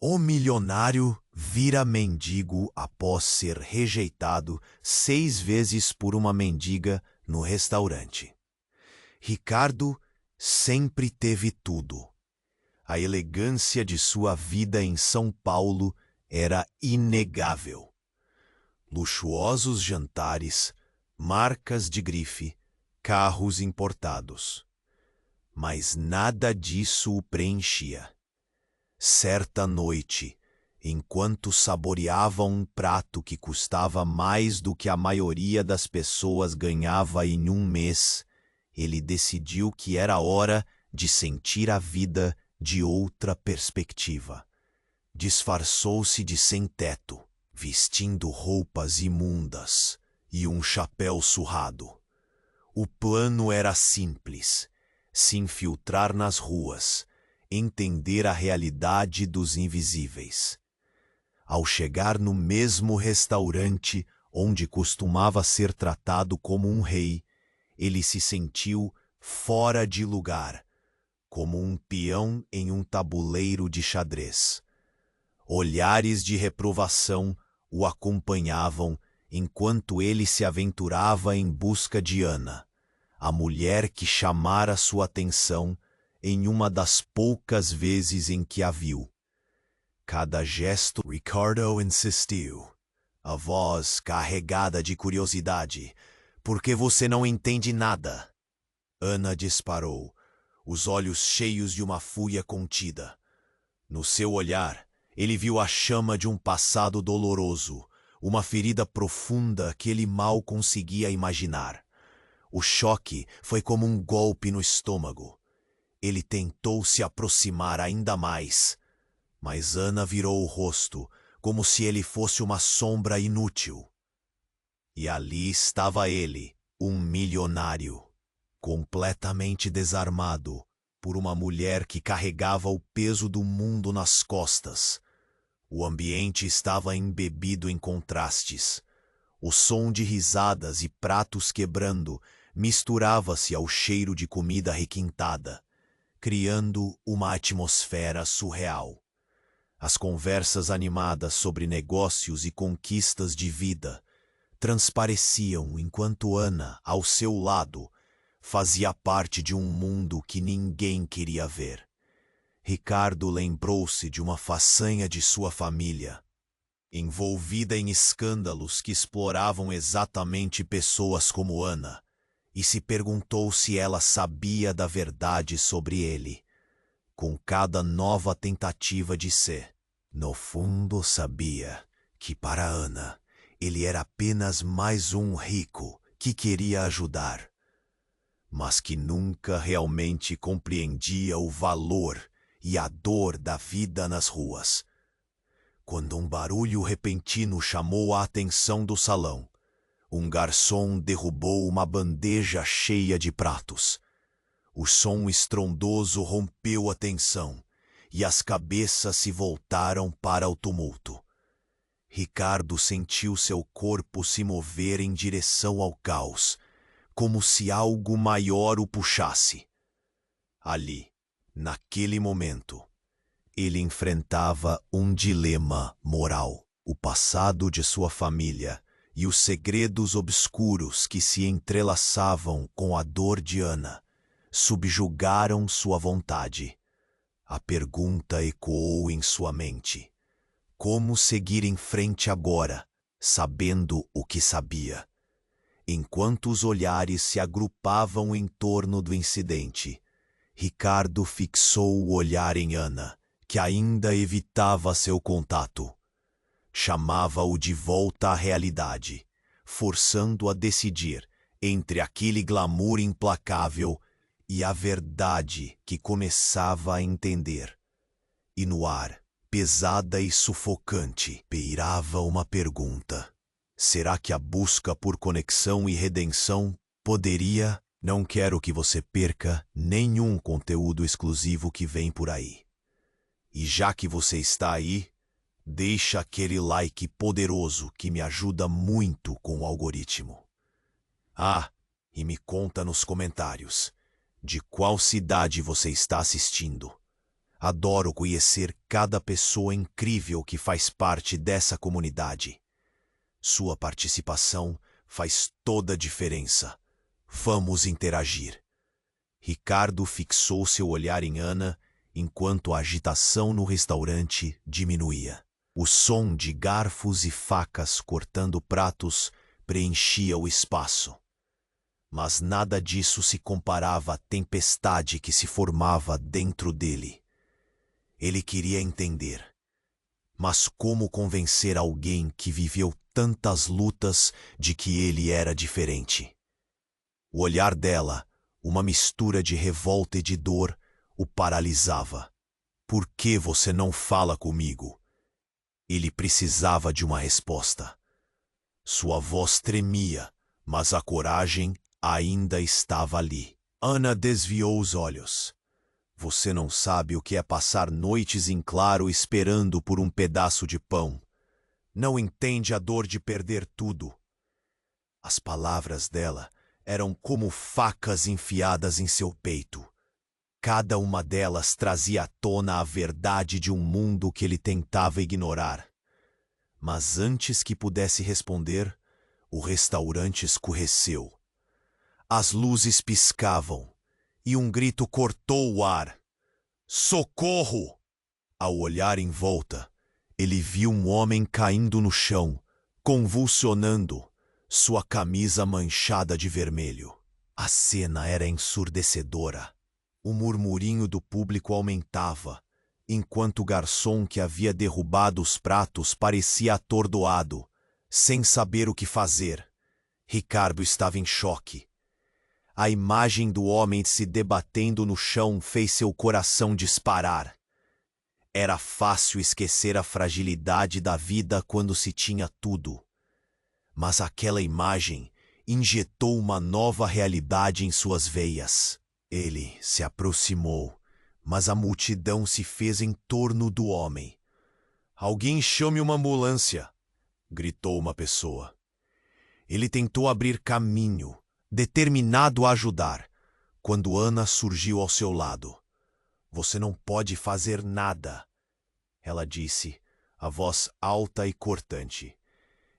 O milionário vira mendigo após ser rejeitado 6 vezes por uma mendiga no restaurante. Ricardo sempre teve tudo. A elegância de sua vida em São Paulo era inegável. Luxuosos jantares, marcas de grife, carros importados. Mas nada disso o preenchia. Certa noite, enquanto saboreava um prato que custava mais do que a maioria das pessoas ganhava em um mês, ele decidiu que era hora de sentir a vida de outra perspectiva. Disfarçou-se de sem-teto, vestindo roupas imundas e um chapéu surrado. O plano era simples: se infiltrar nas ruas, entender a realidade dos invisíveis. Ao chegar no mesmo restaurante onde costumava ser tratado como um rei, ele se sentiu fora de lugar, como um peão em um tabuleiro de xadrez. Olhares de reprovação o acompanhavam enquanto ele se aventurava em busca de Ana, a mulher que chamara sua atenção em uma das poucas vezes em que a viu. Cada gesto, Ricardo insistiu, a voz carregada de curiosidade. Porque você não entende nada? Ana disparou, os olhos cheios de uma fúria contida. No seu olhar, ele viu a chama de um passado doloroso, uma ferida profunda que ele mal conseguia imaginar. O choque foi como um golpe no estômago. Ele tentou se aproximar ainda mais, mas Ana virou o rosto, como se ele fosse uma sombra inútil. E ali estava ele, um milionário, completamente desarmado por uma mulher que carregava o peso do mundo nas costas. O ambiente estava embebido em contrastes. O som de risadas e pratos quebrando misturava-se ao cheiro de comida requintada, criando uma atmosfera surreal. As conversas animadas sobre negócios e conquistas de vida transpareciam enquanto Ana, ao seu lado, fazia parte de um mundo que ninguém queria ver. Ricardo lembrou-se de uma façanha de sua família, envolvida em escândalos que exploravam exatamente pessoas como Ana, e se perguntou se ela sabia da verdade sobre ele. Com cada nova tentativa de ser, no fundo sabia que para Ana ele era apenas mais um rico que queria ajudar, mas que nunca realmente compreendia o valor e a dor da vida nas ruas. Quando um barulho repentino chamou a atenção do salão, um garçom derrubou uma bandeja cheia de pratos. O som estrondoso rompeu a tensão e as cabeças se voltaram para o tumulto. Ricardo sentiu seu corpo se mover em direção ao caos, como se algo maior o puxasse. Ali, naquele momento, ele enfrentava um dilema moral. O passado de sua família e os segredos obscuros que se entrelaçavam com a dor de Ana subjugaram sua vontade. A pergunta ecoou em sua mente: como seguir em frente agora, sabendo o que sabia? Enquanto os olhares se agrupavam em torno do incidente, Ricardo fixou o olhar em Ana, que ainda evitava seu contato. Chamava-o de volta à realidade, forçando-o a decidir entre aquele glamour implacável e a verdade que começava a entender. E no ar, pesada e sufocante, pairava uma pergunta: será que a busca por conexão e redenção poderia? Não quero que você perca nenhum conteúdo exclusivo que vem por aí. E já que você está aí, deixa aquele like poderoso que me ajuda muito com o algoritmo. Ah, e me conta nos comentários de qual cidade você está assistindo. Adoro conhecer cada pessoa incrível que faz parte dessa comunidade. Sua participação faz toda a diferença. Vamos interagir. Ricardo fixou seu olhar em Ana enquanto a agitação no restaurante diminuía. O som de garfos e facas cortando pratos preenchia o espaço. Mas nada disso se comparava à tempestade que se formava dentro dele. Ele queria entender. Mas como convencer alguém que viveu tantas lutas de que ele era diferente? O olhar dela, uma mistura de revolta e de dor, o paralisava. Por que você não fala comigo? Ele precisava de uma resposta. Sua voz tremia, mas a coragem ainda estava ali. Ana desviou os olhos. Você não sabe o que é passar noites em claro esperando por um pedaço de pão. Não entende a dor de perder tudo. As palavras dela eram como facas enfiadas em seu peito. Cada uma delas trazia à tona a verdade de um mundo que ele tentava ignorar. Mas antes que pudesse responder, o restaurante escureceu. As luzes piscavam e um grito cortou o ar. Socorro! Ao olhar em volta, ele viu um homem caindo no chão, convulsionando, sua camisa manchada de vermelho. A cena era ensurdecedora. O murmurinho do público aumentava, enquanto o garçom que havia derrubado os pratos parecia atordoado, sem saber o que fazer. Ricardo estava em choque. A imagem do homem se debatendo no chão fez seu coração disparar. Era fácil esquecer a fragilidade da vida quando se tinha tudo. Mas aquela imagem injetou uma nova realidade em suas veias. Ele se aproximou, mas a multidão se fez em torno do homem. Alguém chame uma ambulância, gritou uma pessoa. Ele tentou abrir caminho, determinado a ajudar, quando Ana surgiu ao seu lado. Você não pode fazer nada, ela disse, a voz alta e cortante.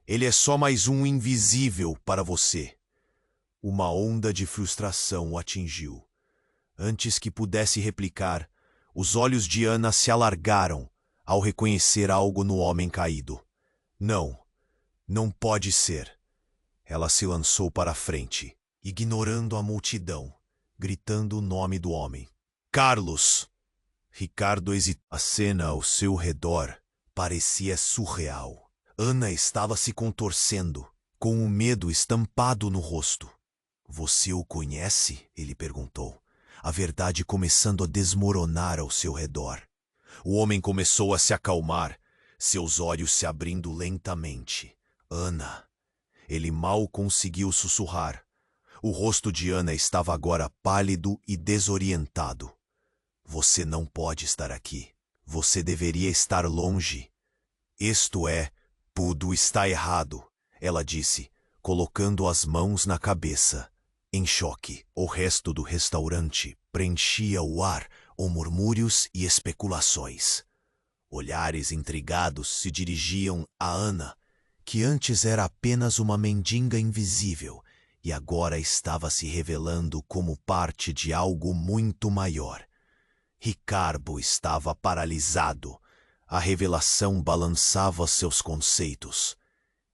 Ele é só mais um invisível para você. Uma onda de frustração o atingiu. Antes que pudesse replicar, os olhos de Ana se alargaram ao reconhecer algo no homem caído. Não, não pode ser. Ela se lançou para a frente, ignorando a multidão, gritando o nome do homem. Carlos! Ricardo hesitou. A cena ao seu redor parecia surreal. Ana estava se contorcendo, com o medo estampado no rosto. Você o conhece? Ele perguntou, a verdade começando a desmoronar ao seu redor. O homem começou a se acalmar, seus olhos se abrindo lentamente. Ana. Ele mal conseguiu sussurrar. O rosto de Ana estava agora pálido e desorientado. Você não pode estar aqui. Você deveria estar longe. Isto é, tudo está errado, ela disse, colocando as mãos na cabeça. Em choque, o resto do restaurante preenchia o ar com murmúrios e especulações. Olhares intrigados se dirigiam a Ana, que antes era apenas uma mendiga invisível e agora estava se revelando como parte de algo muito maior. Ricardo estava paralisado. A revelação balançava seus conceitos.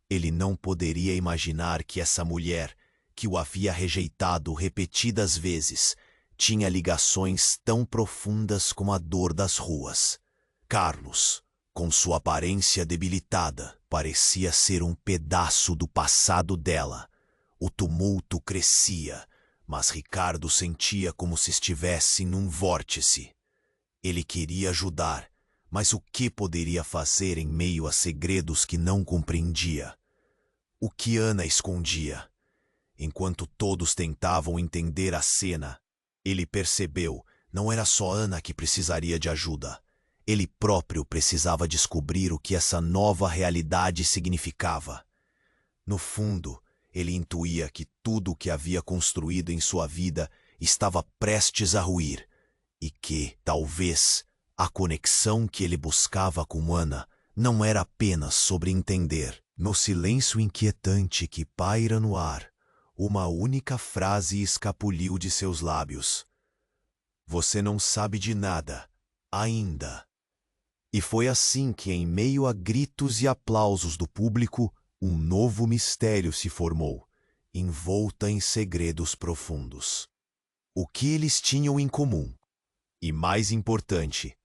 Ele não poderia imaginar que essa mulher, que o havia rejeitado repetidas vezes, tinha ligações tão profundas como a dor das ruas. Carlos, com sua aparência debilitada, parecia ser um pedaço do passado dela. O tumulto crescia, mas Ricardo sentia como se estivesse num vórtice. Ele queria ajudar, mas o que poderia fazer em meio a segredos que não compreendia? O que Ana escondia? Enquanto todos tentavam entender a cena, ele percebeu, não era só Ana que precisaria de ajuda. Ele próprio precisava descobrir o que essa nova realidade significava. No fundo, ele intuía que tudo o que havia construído em sua vida estava prestes a ruir e que, talvez, A conexão que ele buscava com Ana não era apenas sobre entender. No silêncio inquietante que paira no ar, uma única frase escapuliu de seus lábios. Você não sabe de nada, ainda. E foi assim que, em meio a gritos e aplausos do público, um novo mistério se formou, envolta em segredos profundos. O que eles tinham em comum? E mais importante,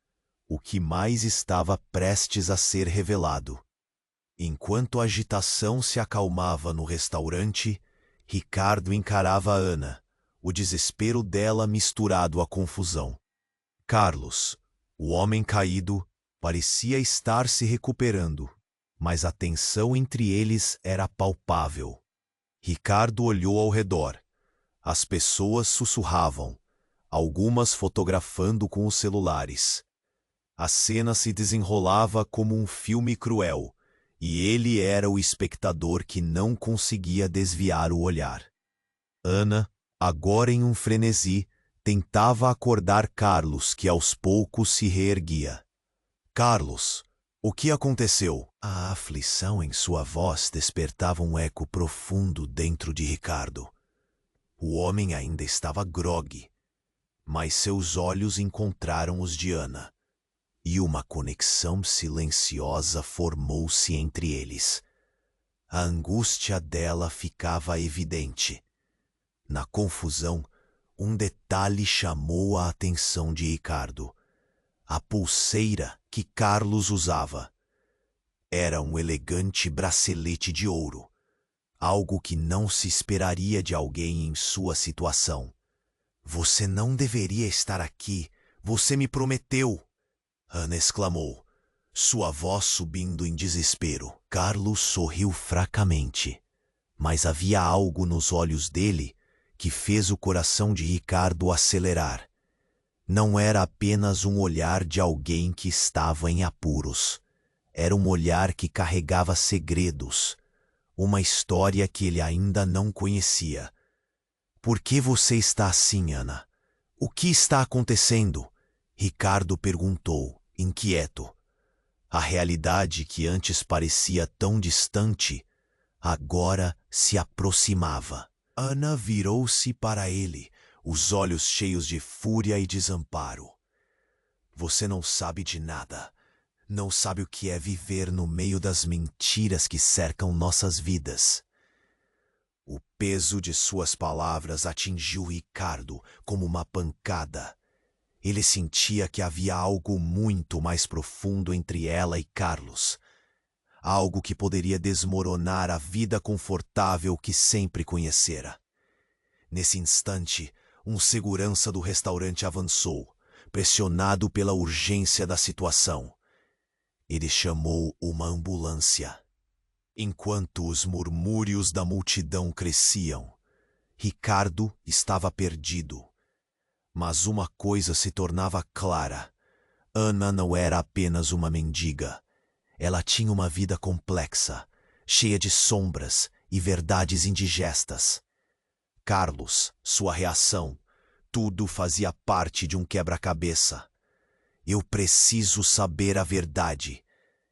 o que mais estava prestes a ser revelado? Enquanto a agitação se acalmava no restaurante, Ricardo encarava Ana, o desespero dela misturado à confusão. Carlos, o homem caído, parecia estar se recuperando, mas a tensão entre eles era palpável. Ricardo olhou ao redor. As pessoas sussurravam, algumas fotografando com os celulares. A cena se desenrolava como um filme cruel, e ele era o espectador que não conseguia desviar o olhar. Ana, agora em um frenesi, tentava acordar Carlos, que aos poucos se reerguia. Carlos, o que aconteceu? A aflição em sua voz despertava um eco profundo dentro de Ricardo. O homem ainda estava grogue, mas seus olhos encontraram os de Ana, e uma conexão silenciosa formou-se entre eles. A angústia dela ficava evidente. Na confusão, um detalhe chamou a atenção de Ricardo. A pulseira que Carlos usava. Era um elegante bracelete de ouro, algo que não se esperaria de alguém em sua situação. Você não deveria estar aqui, você me prometeu, Ana exclamou, sua voz subindo em desespero. Carlos sorriu fracamente, mas havia algo nos olhos dele que fez o coração de Ricardo acelerar. Não era apenas um olhar de alguém que estava em apuros. Era um olhar que carregava segredos, uma história que ele ainda não conhecia. Por que você está assim, Ana? O que está acontecendo? Ricardo perguntou, inquieto. A realidade que antes parecia tão distante, agora se aproximava. Ana virou-se para ele, os olhos cheios de fúria e desamparo. Você não sabe de nada. Não sabe o que é viver no meio das mentiras que cercam nossas vidas. O peso de suas palavras atingiu Ricardo como uma pancada. Ele sentia que havia algo muito mais profundo entre ela e Carlos. Algo que poderia desmoronar a vida confortável que sempre conhecera. Nesse instante, um segurança do restaurante avançou, pressionado pela urgência da situação. Ele chamou uma ambulância. Enquanto os murmúrios da multidão cresciam, Ricardo estava perdido. Mas uma coisa se tornava clara. Ana não era apenas uma mendiga. Ela tinha uma vida complexa, cheia de sombras e verdades indigestas. Carlos, sua reação, tudo fazia parte de um quebra-cabeça. Eu preciso saber a verdade,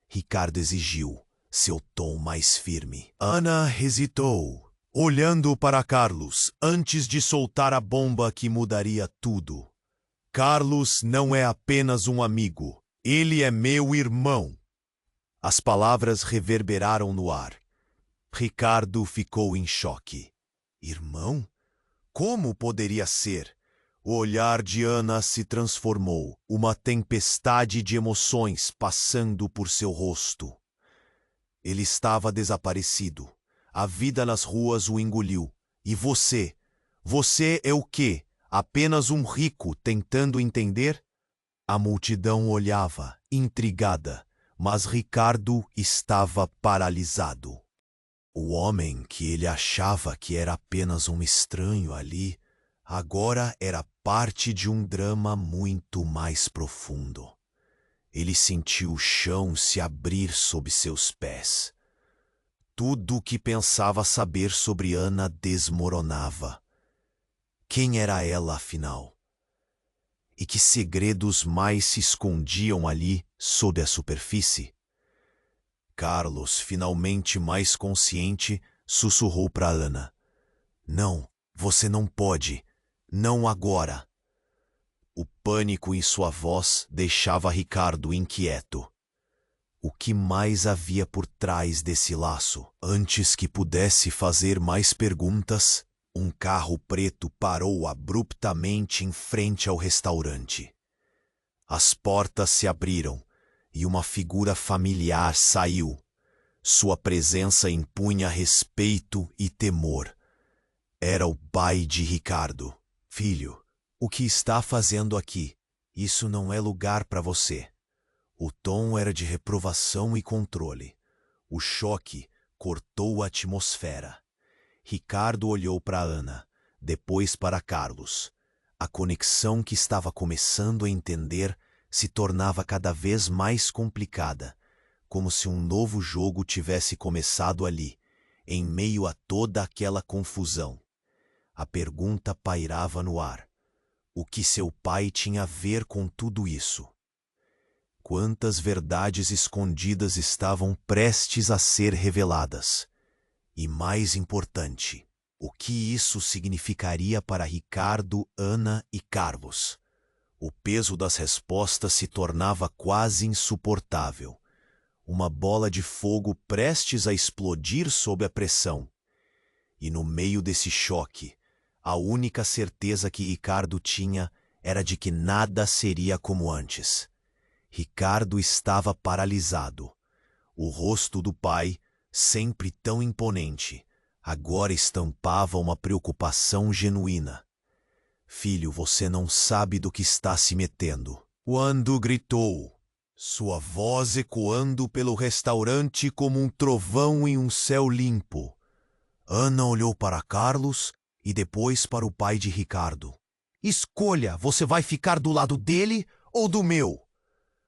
Ricardo exigiu, seu tom mais firme. Ana hesitou, olhando para Carlos antes de soltar a bomba que mudaria tudo. Carlos não é apenas um amigo, ele é meu irmão. As palavras reverberaram no ar. Ricardo ficou em choque. Irmão? Como poderia ser? O olhar de Ana se transformou, uma tempestade de emoções passando por seu rosto. Ele estava desaparecido. A vida nas ruas o engoliu. E você? Você é o quê? Apenas um rico tentando entender? A multidão olhava, intrigada, mas Ricardo estava paralisado. O homem que ele achava que era apenas um estranho ali, agora era parte de um drama muito mais profundo. Ele sentiu o chão se abrir sob seus pés. Tudo o que pensava saber sobre Ana desmoronava. Quem era ela, afinal? E que segredos mais se escondiam ali sob a superfície? Carlos, finalmente mais consciente, sussurrou para Ana. Não, você não pode. Não agora. O pânico em sua voz deixava Ricardo inquieto. O que mais havia por trás desse laço? Antes que pudesse fazer mais perguntas, um carro preto parou abruptamente em frente ao restaurante. As portas se abriram e uma figura familiar saiu. Sua presença impunha respeito e temor. Era o pai de Ricardo. Filho, o que está fazendo aqui? Isso não é lugar para você. O tom era de reprovação e controle. O choque cortou a atmosfera. Ricardo olhou para Ana, depois para Carlos. A conexão que estava começando a entender se tornava cada vez mais complicada, como se um novo jogo tivesse começado ali, em meio a toda aquela confusão. A pergunta pairava no ar. O que seu pai tinha a ver com tudo isso? Quantas verdades escondidas estavam prestes a ser reveladas? E mais importante, o que isso significaria para Ricardo, Ana e Carlos? O peso das respostas se tornava quase insuportável. Uma bola de fogo prestes a explodir sob a pressão. E no meio desse choque, a única certeza que Ricardo tinha era de que nada seria como antes. Ricardo estava paralisado. O rosto do pai, sempre tão imponente, agora estampava uma preocupação genuína. Filho, você não sabe do que está se metendo. Quando gritou, sua voz ecoando pelo restaurante como um trovão em um céu limpo. Ana olhou para Carlos e depois para o pai de Ricardo. Escolha, você vai ficar do lado dele ou do meu?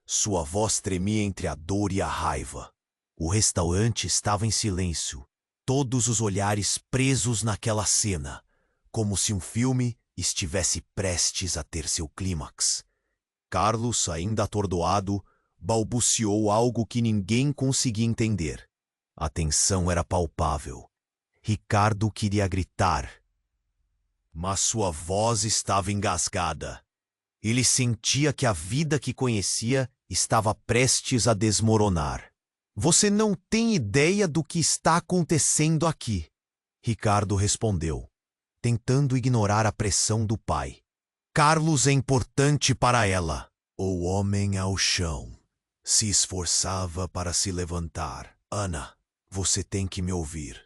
Sua voz tremia entre a dor e a raiva. O restaurante estava em silêncio, todos os olhares presos naquela cena, como se um filme estivesse prestes a ter seu clímax. Carlos, ainda atordoado, balbuciou algo que ninguém conseguia entender. A tensão era palpável. Ricardo queria gritar, mas sua voz estava engasgada. Ele sentia que a vida que conhecia estava prestes a desmoronar. Você não tem ideia do que está acontecendo aqui, Ricardo respondeu, tentando ignorar a pressão do pai. Carlos é importante para ela. O homem ao chão se esforçava para se levantar. Ana, você tem que me ouvir.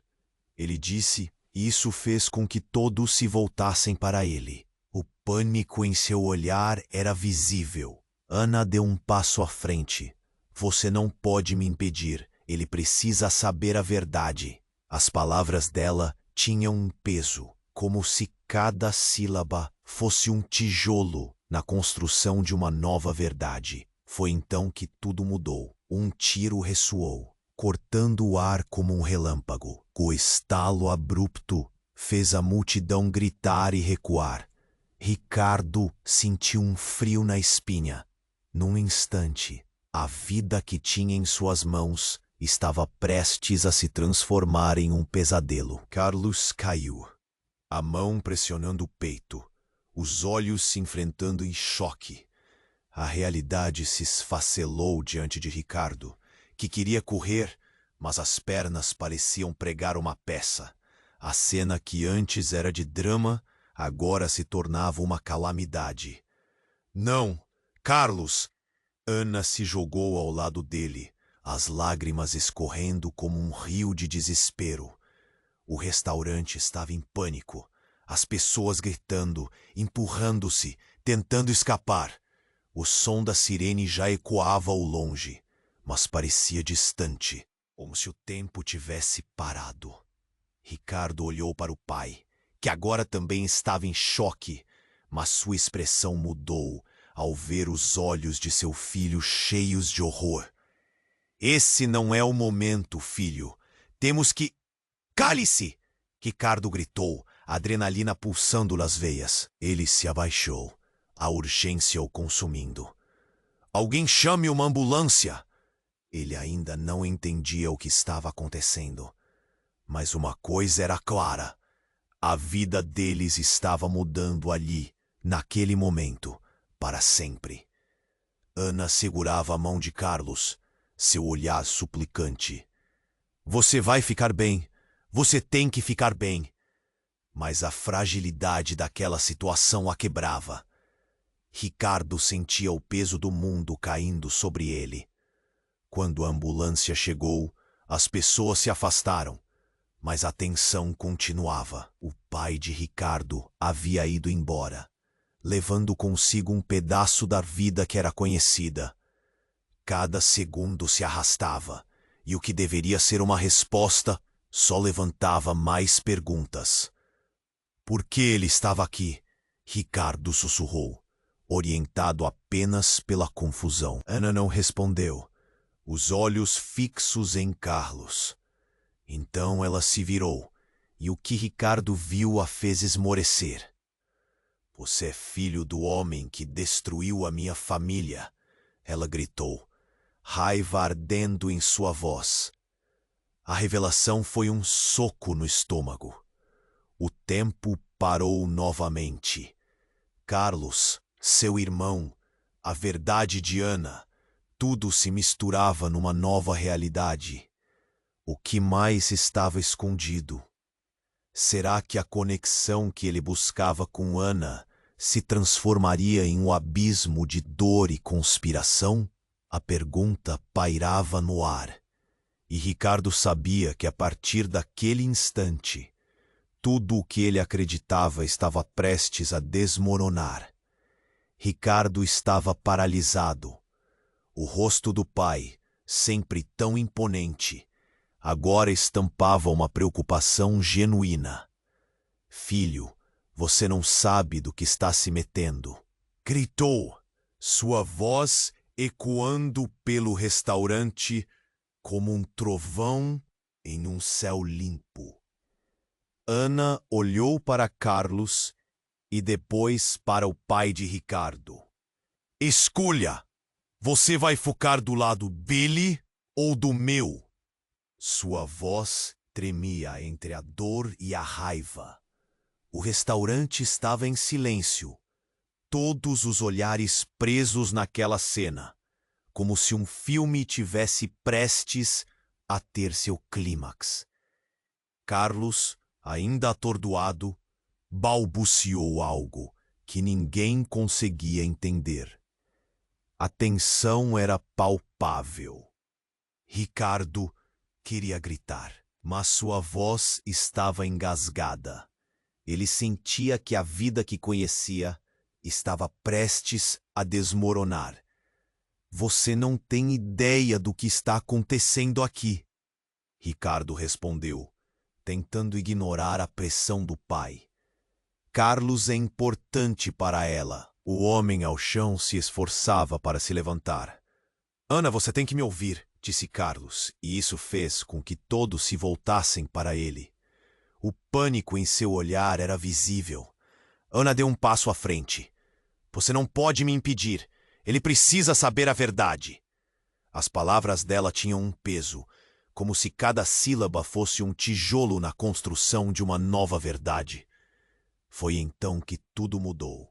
Ele disse, e isso fez com que todos se voltassem para ele. O pânico em seu olhar era visível. Ana deu um passo à frente. Você não pode me impedir. Ele precisa saber a verdade. As palavras dela tinham um peso, como se cada sílaba fosse um tijolo na construção de uma nova verdade. Foi então que tudo mudou. Um tiro ressoou, cortando o ar como um relâmpago. O estalo abrupto fez a multidão gritar e recuar. Ricardo sentiu um frio na espinha. Num instante, a vida que tinha em suas mãos estava prestes a se transformar em um pesadelo. Carlos caiu, a mão pressionando o peito, os olhos se enfrentando em choque. A realidade se esfacelou diante de Ricardo, que queria correr, mas as pernas pareciam pregar uma peça. A cena que antes era de drama, agora se tornava uma calamidade. Não, Carlos! Ana se jogou ao lado dele, as lágrimas escorrendo como um rio de desespero. O restaurante estava em pânico, as pessoas gritando, empurrando-se, tentando escapar. O som da sirene já ecoava ao longe, mas parecia distante, como se o tempo tivesse parado. Ricardo olhou para o pai, que agora também estava em choque, mas sua expressão mudou ao ver os olhos de seu filho cheios de horror. Esse não é o momento, filho. Temos que... Cale-se! Ricardo gritou, a adrenalina pulsando nas veias. Ele se abaixou, a urgência o consumindo. Alguém chame uma ambulância! Ele ainda não entendia o que estava acontecendo. Mas uma coisa era clara. A vida deles estava mudando ali, naquele momento, para sempre. Ana segurava a mão de Carlos, seu olhar suplicante. Você vai ficar bem. Você tem que ficar bem. Mas a fragilidade daquela situação a quebrava. Ricardo sentia o peso do mundo caindo sobre ele. Quando a ambulância chegou, as pessoas se afastaram, mas a tensão continuava. O pai de Ricardo havia ido embora, levando consigo um pedaço da vida que era conhecida. Cada segundo se arrastava, e o que deveria ser uma resposta só levantava mais perguntas. Por que ele estava aqui? Ricardo sussurrou, orientado apenas pela confusão. Ana não respondeu, os olhos fixos em Carlos. Então ela se virou, e o que Ricardo viu a fez esmorecer. Você é filho do homem que destruiu a minha família, ela gritou, raiva ardendo em sua voz. A revelação foi um soco no estômago. O tempo parou novamente. Carlos, seu irmão, a verdade de Ana, tudo se misturava numa nova realidade. O que mais estava escondido? Será que a conexão que ele buscava com Ana se transformaria em um abismo de dor e conspiração? A pergunta pairava no ar, e Ricardo sabia que a partir daquele instante, tudo o que ele acreditava estava prestes a desmoronar. Ricardo estava paralisado. O rosto do pai, sempre tão imponente, agora estampava uma preocupação genuína. Filho, você não sabe do que está se metendo. Gritou, sua voz ecoando pelo restaurante como um trovão em um céu limpo. Ana olhou para Carlos e depois para o pai de Ricardo. Escolha! Você vai focar do lado dele ou do meu? Sua voz tremia entre a dor e a raiva. O restaurante estava em silêncio, todos os olhares presos naquela cena, como se um filme tivesse prestes a ter seu clímax. Carlos, ainda atordoado, balbuciou algo que ninguém conseguia entender. A tensão era palpável. Ricardo queria gritar, mas sua voz estava engasgada. Ele sentia que a vida que conhecia estava prestes a desmoronar. Você não tem ideia do que está acontecendo aqui, Ricardo respondeu, tentando ignorar a pressão do pai. Carlos é importante para ela. O homem ao chão se esforçava para se levantar. Ana, você tem que me ouvir, disse Carlos, e isso fez com que todos se voltassem para ele. O pânico em seu olhar era visível. Ana deu um passo à frente. Você não pode me impedir. Ele precisa saber a verdade. As palavras dela tinham um peso, como se cada sílaba fosse um tijolo na construção de uma nova verdade. Foi então que tudo mudou.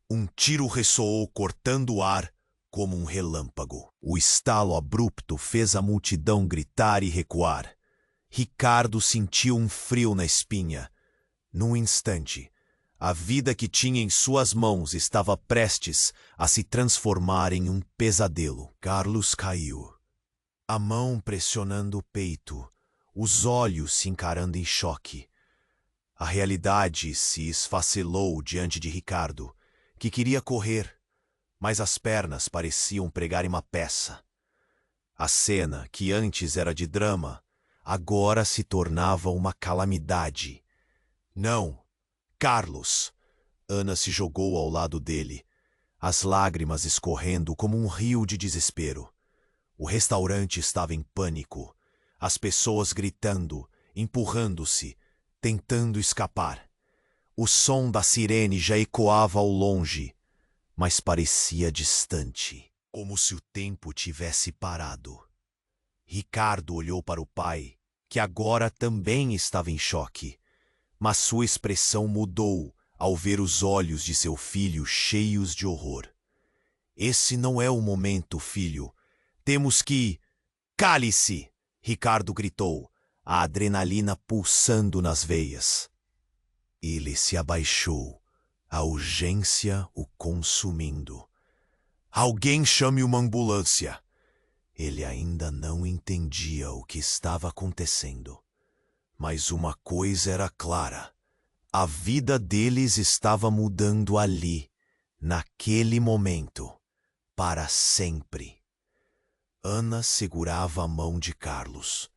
Um tiro ressoou cortando o ar como um relâmpago. O estalo abrupto fez a multidão gritar e recuar. Ricardo sentiu um frio na espinha. Num instante, a vida que tinha em suas mãos estava prestes a se transformar em um pesadelo. Carlos caiu, a mão pressionando o peito, os olhos se encarando em choque. A realidade se esfacelou diante de Ricardo, que queria correr, mas as pernas pareciam pregar em uma peça. A cena, que antes era de drama, agora se tornava uma calamidade. Não, Carlos! Ana se jogou ao lado dele, as lágrimas escorrendo como um rio de desespero. O restaurante estava em pânico, as pessoas gritando, empurrando-se, tentando escapar. O som da sirene já ecoava ao longe. mas parecia distante, como se o tempo tivesse parado. Ricardo olhou para o pai, que agora também estava em choque, mas sua expressão mudou ao ver os olhos de seu filho cheios de horror. Esse não é o momento, filho. Temos que... Cale-se! Ricardo gritou, a adrenalina pulsando nas veias. Ele se abaixou, a urgência o consumindo. Alguém chame uma ambulância! Ele ainda não entendia o que estava acontecendo. Mas uma coisa era clara. A vida deles estava mudando ali, naquele momento, para sempre. Ana segurava a mão de Carlos,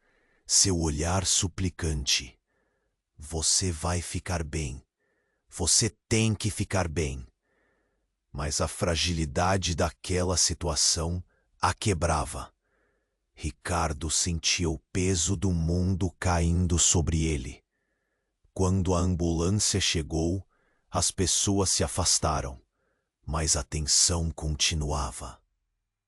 seu olhar suplicante. Você vai ficar bem. Você tem que ficar bem. Mas a fragilidade daquela situação a quebrava. Ricardo sentia o peso do mundo caindo sobre ele. Quando a ambulância chegou, as pessoas se afastaram, mas a tensão continuava.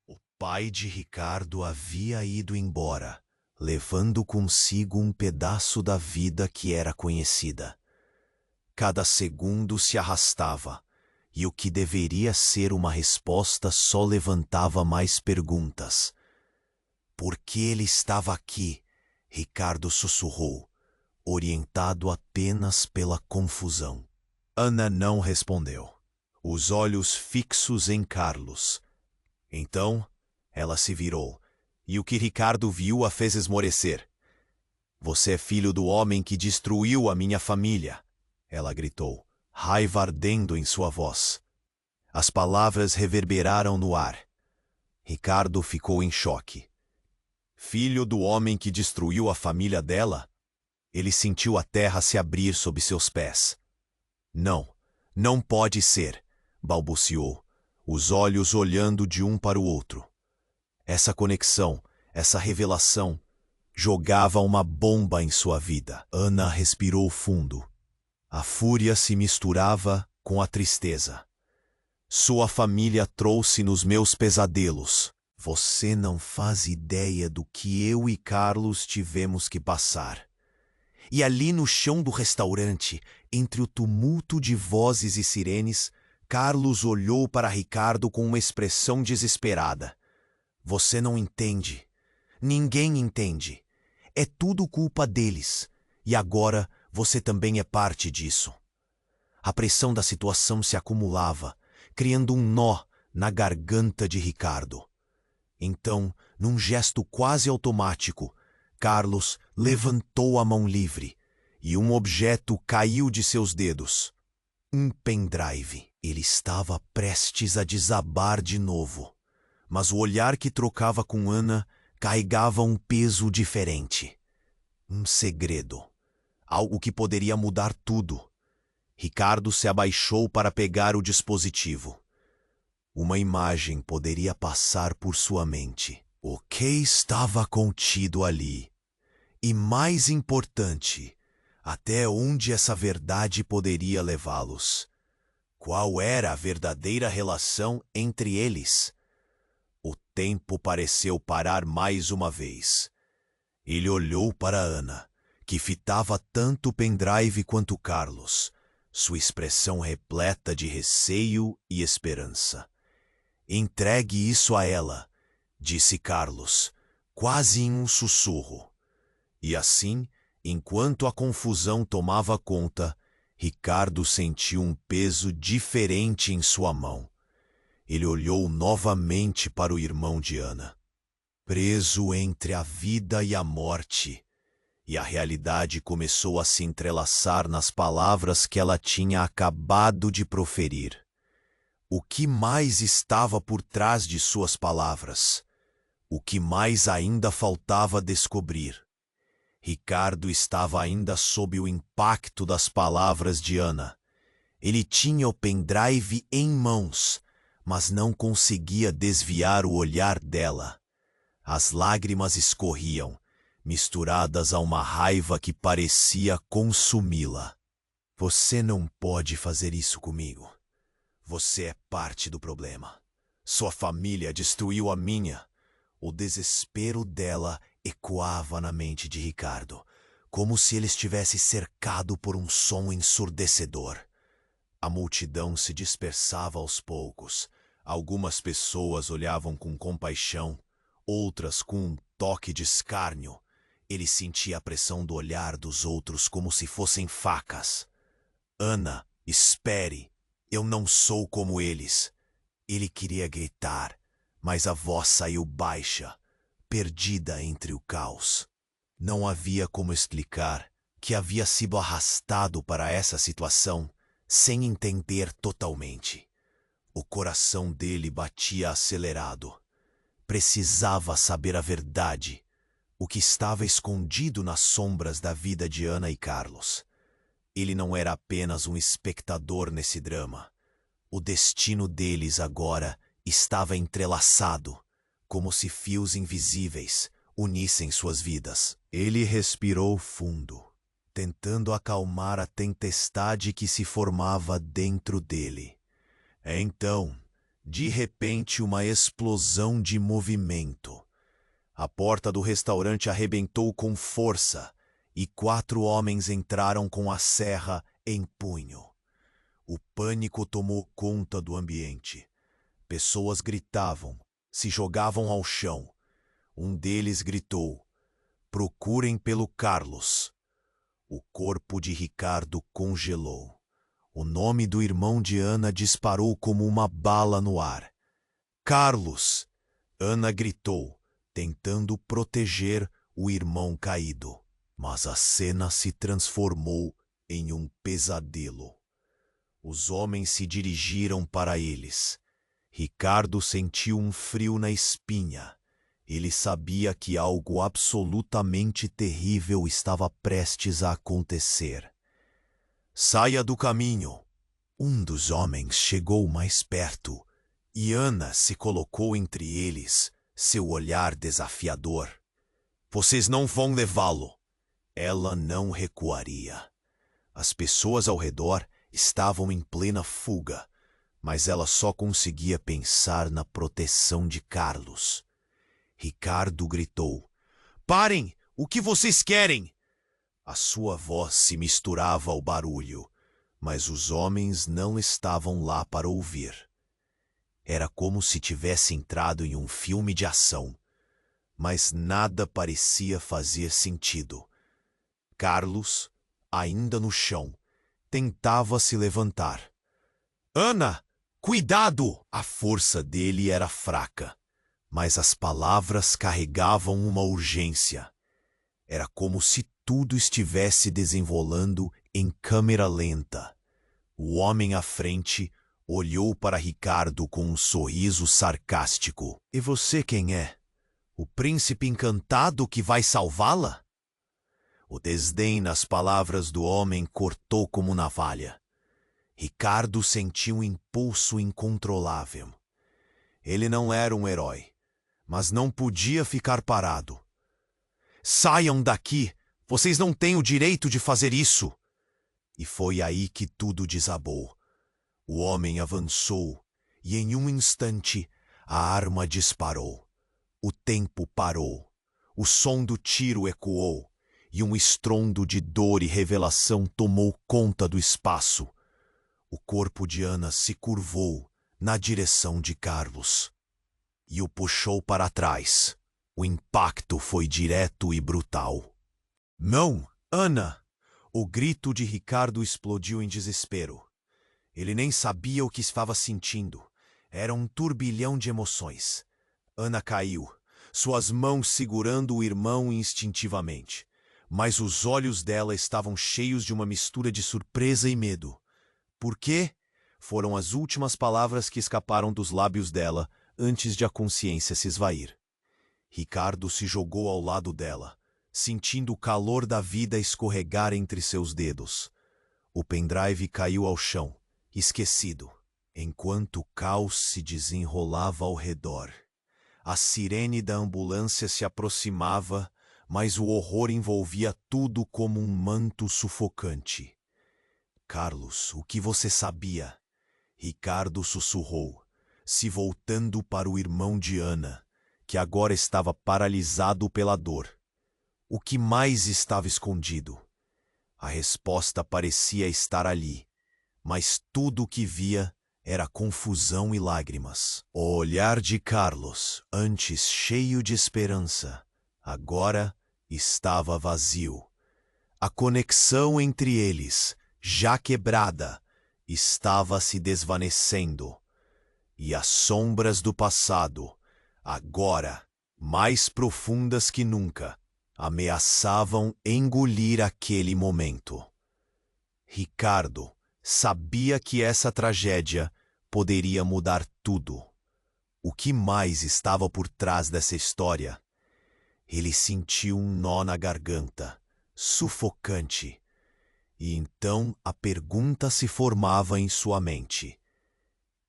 O pai de Ricardo havia ido embora, levando consigo um pedaço da vida que era conhecida. Cada segundo se arrastava, e o que deveria ser uma resposta só levantava mais perguntas. Por que ele estava aqui? Ricardo sussurrou, orientado apenas pela confusão. Ana não respondeu, os olhos fixos em Carlos. Então, ela se virou, e o que Ricardo viu a fez esmorecer. Você é filho do homem que destruiu a minha família, ela gritou, raiva ardendo em sua voz. As palavras reverberaram no ar. Ricardo ficou em choque. Filho do homem que destruiu a família dela? Ele sentiu a terra se abrir sob seus pés. Não, não pode ser, balbuciou, os olhos olhando de um para o outro. Essa conexão, essa revelação, jogava uma bomba em sua vida. Ana respirou fundo. A fúria se misturava com a tristeza. Sua família trouxe nos meus pesadelos. Você não faz ideia do que eu e Carlos tivemos que passar. E ali no chão do restaurante, entre o tumulto de vozes e sirenes, Carlos olhou para Ricardo com uma expressão desesperada. Você não entende. Ninguém entende. É tudo culpa deles. E agora você também é parte disso. A pressão da situação se acumulava, criando um nó na garganta de Ricardo. Então, num gesto quase automático, Carlos levantou a mão livre e um objeto caiu de seus dedos. Um pendrive. Ele estava prestes a desabar de novo, mas o olhar que trocava com Ana carregava um peso diferente. Um segredo. Algo que poderia mudar tudo. Ricardo se abaixou para pegar o dispositivo. Uma imagem poderia passar por sua mente. O que estava contido ali? E mais importante, até onde essa verdade poderia levá-los? Qual era a verdadeira relação entre eles? O tempo pareceu parar mais uma vez. Ele olhou para Ana, que fitava tanto o pendrive quanto Carlos, sua expressão repleta de receio e esperança. Entregue isso a ela, disse Carlos, quase em um sussurro. E assim, enquanto a confusão tomava conta, Ricardo sentiu um peso diferente em sua mão. Ele olhou novamente para o irmão de Ana. Preso entre a vida e a morte, e a realidade começou a se entrelaçar nas palavras que ela tinha acabado de proferir. O que mais estava por trás de suas palavras? O que mais ainda faltava descobrir? Ricardo estava ainda sob o impacto das palavras de Ana. Ele tinha o pendrive em mãos, mas não conseguia desviar o olhar dela. As lágrimas escorriam, misturadas a uma raiva que parecia consumi-la. Você não pode fazer isso comigo. Você é parte do problema. Sua família destruiu a minha. O desespero dela ecoava na mente de Ricardo, como se ele estivesse cercado por um som ensurdecedor. A multidão se dispersava aos poucos. Algumas pessoas olhavam com compaixão, outras com um toque de escárnio. Ele sentia a pressão do olhar dos outros como se fossem facas. Ana, espere, eu não sou como eles. Ele queria gritar, mas a voz saiu baixa, perdida entre o caos. Não havia como explicar que havia sido arrastado para essa situação sem entender totalmente. O coração dele batia acelerado. Precisava saber a verdade, o que estava escondido nas sombras da vida de Ana e Carlos. Ele não era apenas um espectador nesse drama. O destino deles agora estava entrelaçado, como se fios invisíveis unissem suas vidas. Ele respirou fundo, tentando acalmar a tempestade que se formava dentro dele. Então, de repente, uma explosão de movimento. A porta do restaurante arrebentou com força e 4 homens entraram com a serra em punho. O pânico tomou conta do ambiente. Pessoas gritavam, se jogavam ao chão. Um deles gritou: "Procurem pelo Carlos." O corpo de Ricardo congelou. O nome do irmão de Ana disparou como uma bala no ar. "Carlos!" Ana gritou, tentando proteger o irmão caído. Mas a cena se transformou em um pesadelo. Os homens se dirigiram para eles. Ricardo sentiu um frio na espinha. Ele sabia que algo absolutamente terrível estava prestes a acontecer. "Saia do caminho!" Um dos homens chegou mais perto e Ana se colocou entre eles, seu olhar desafiador. "Vocês não vão levá-lo." Ela não recuaria. As pessoas ao redor estavam em plena fuga, mas ela só conseguia pensar na proteção de Carlos. Ricardo gritou: "Parem! O que vocês querem?" A sua voz se misturava ao barulho, mas os homens não estavam lá para ouvir. Era como se tivesse entrado em um filme de ação, mas nada parecia fazer sentido. Carlos, ainda no chão, tentava se levantar. "Ana, cuidado!" A força dele era fraca, mas as palavras carregavam uma urgência. Era como se tudo estivesse desenrolando em câmera lenta. O homem à frente olhou para Ricardo com um sorriso sarcástico. "E você quem é? O príncipe encantado que vai salvá-la?" O desdém nas palavras do homem cortou como navalha. Ricardo sentiu um impulso incontrolável. Ele não era um herói, mas não podia ficar parado. "Saiam daqui! Vocês não têm o direito de fazer isso!" E foi aí que tudo desabou. O homem avançou e, em um instante, a arma disparou. O tempo parou. O som do tiro ecoou e um estrondo de dor e revelação tomou conta do espaço. O corpo de Ana se curvou na direção de Carlos e o puxou para trás. O impacto foi direto e brutal. "Não, Ana!" O grito de Ricardo explodiu em desespero. Ele nem sabia o que estava sentindo. Era um turbilhão de emoções. Ana caiu, suas mãos segurando o irmão instintivamente. Mas os olhos dela estavam cheios de uma mistura de surpresa e medo. "Por quê?" foram as últimas palavras que escaparam dos lábios dela antes de a consciência se esvair. Ricardo se jogou ao lado dela, sentindo o calor da vida escorregar entre seus dedos. O pendrive caiu ao chão, esquecido, enquanto o caos se desenrolava ao redor. A sirene da ambulância se aproximava, mas o horror envolvia tudo como um manto sufocante. "Carlos, o que você sabia?" Ricardo sussurrou, se voltando para o irmão de Ana, que agora estava paralisado pela dor. O que mais estava escondido? A resposta parecia estar ali, mas tudo o que via era confusão e lágrimas. O olhar de Carlos, antes cheio de esperança, agora estava vazio. A conexão entre eles, já quebrada, estava se desvanecendo. E as sombras do passado, agora mais profundas que nunca, ameaçavam engolir aquele momento. Ricardo sabia que essa tragédia poderia mudar tudo. O que mais estava por trás dessa história? Ele sentiu um nó na garganta, sufocante. E então a pergunta se formava em sua mente.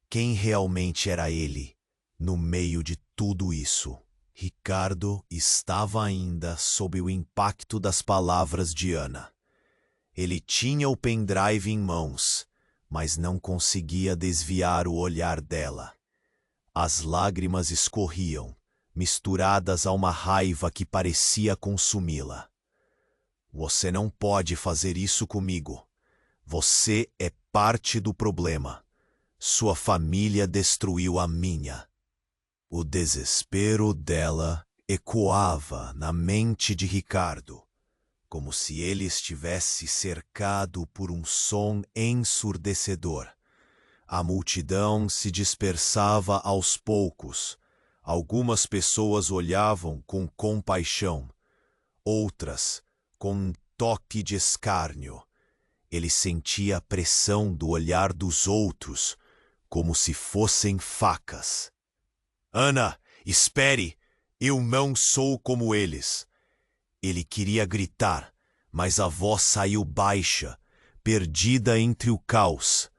Quem realmente era ele, no meio de tudo isso? Ricardo estava ainda sob o impacto das palavras de Ana. Ele tinha o pendrive em mãos, mas não conseguia desviar o olhar dela. As lágrimas escorriam, misturadas a uma raiva que parecia consumi-la. Você não pode fazer isso comigo. Você é parte do problema. Sua família destruiu a minha. O desespero dela ecoava na mente de Ricardo, como se ele estivesse cercado por um som ensurdecedor. A multidão se dispersava aos poucos. Algumas pessoas olhavam com compaixão, outras com um toque de escárnio. Ele sentia a pressão do olhar dos outros, como se fossem facas. Ana, espere! Eu não sou como eles. Ele queria gritar, mas a voz saiu baixa, perdida entre o caos.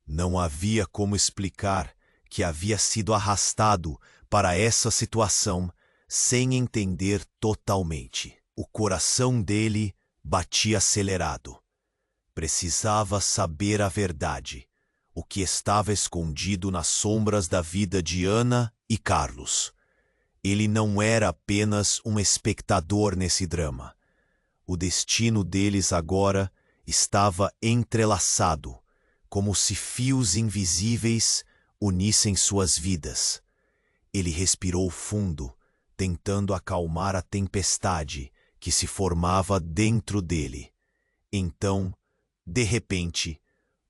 Não havia como explicar que havia sido arrastado para essa situação sem entender totalmente. O coração dele batia acelerado. Precisava saber a verdade, o que estava escondido nas sombras da vida de Ana e Carlos. Ele não era apenas um espectador nesse drama. O destino deles agora estava entrelaçado, como se fios invisíveis unissem suas vidas. Ele respirou fundo, tentando acalmar a tempestade que se formava dentro dele. Então, de repente,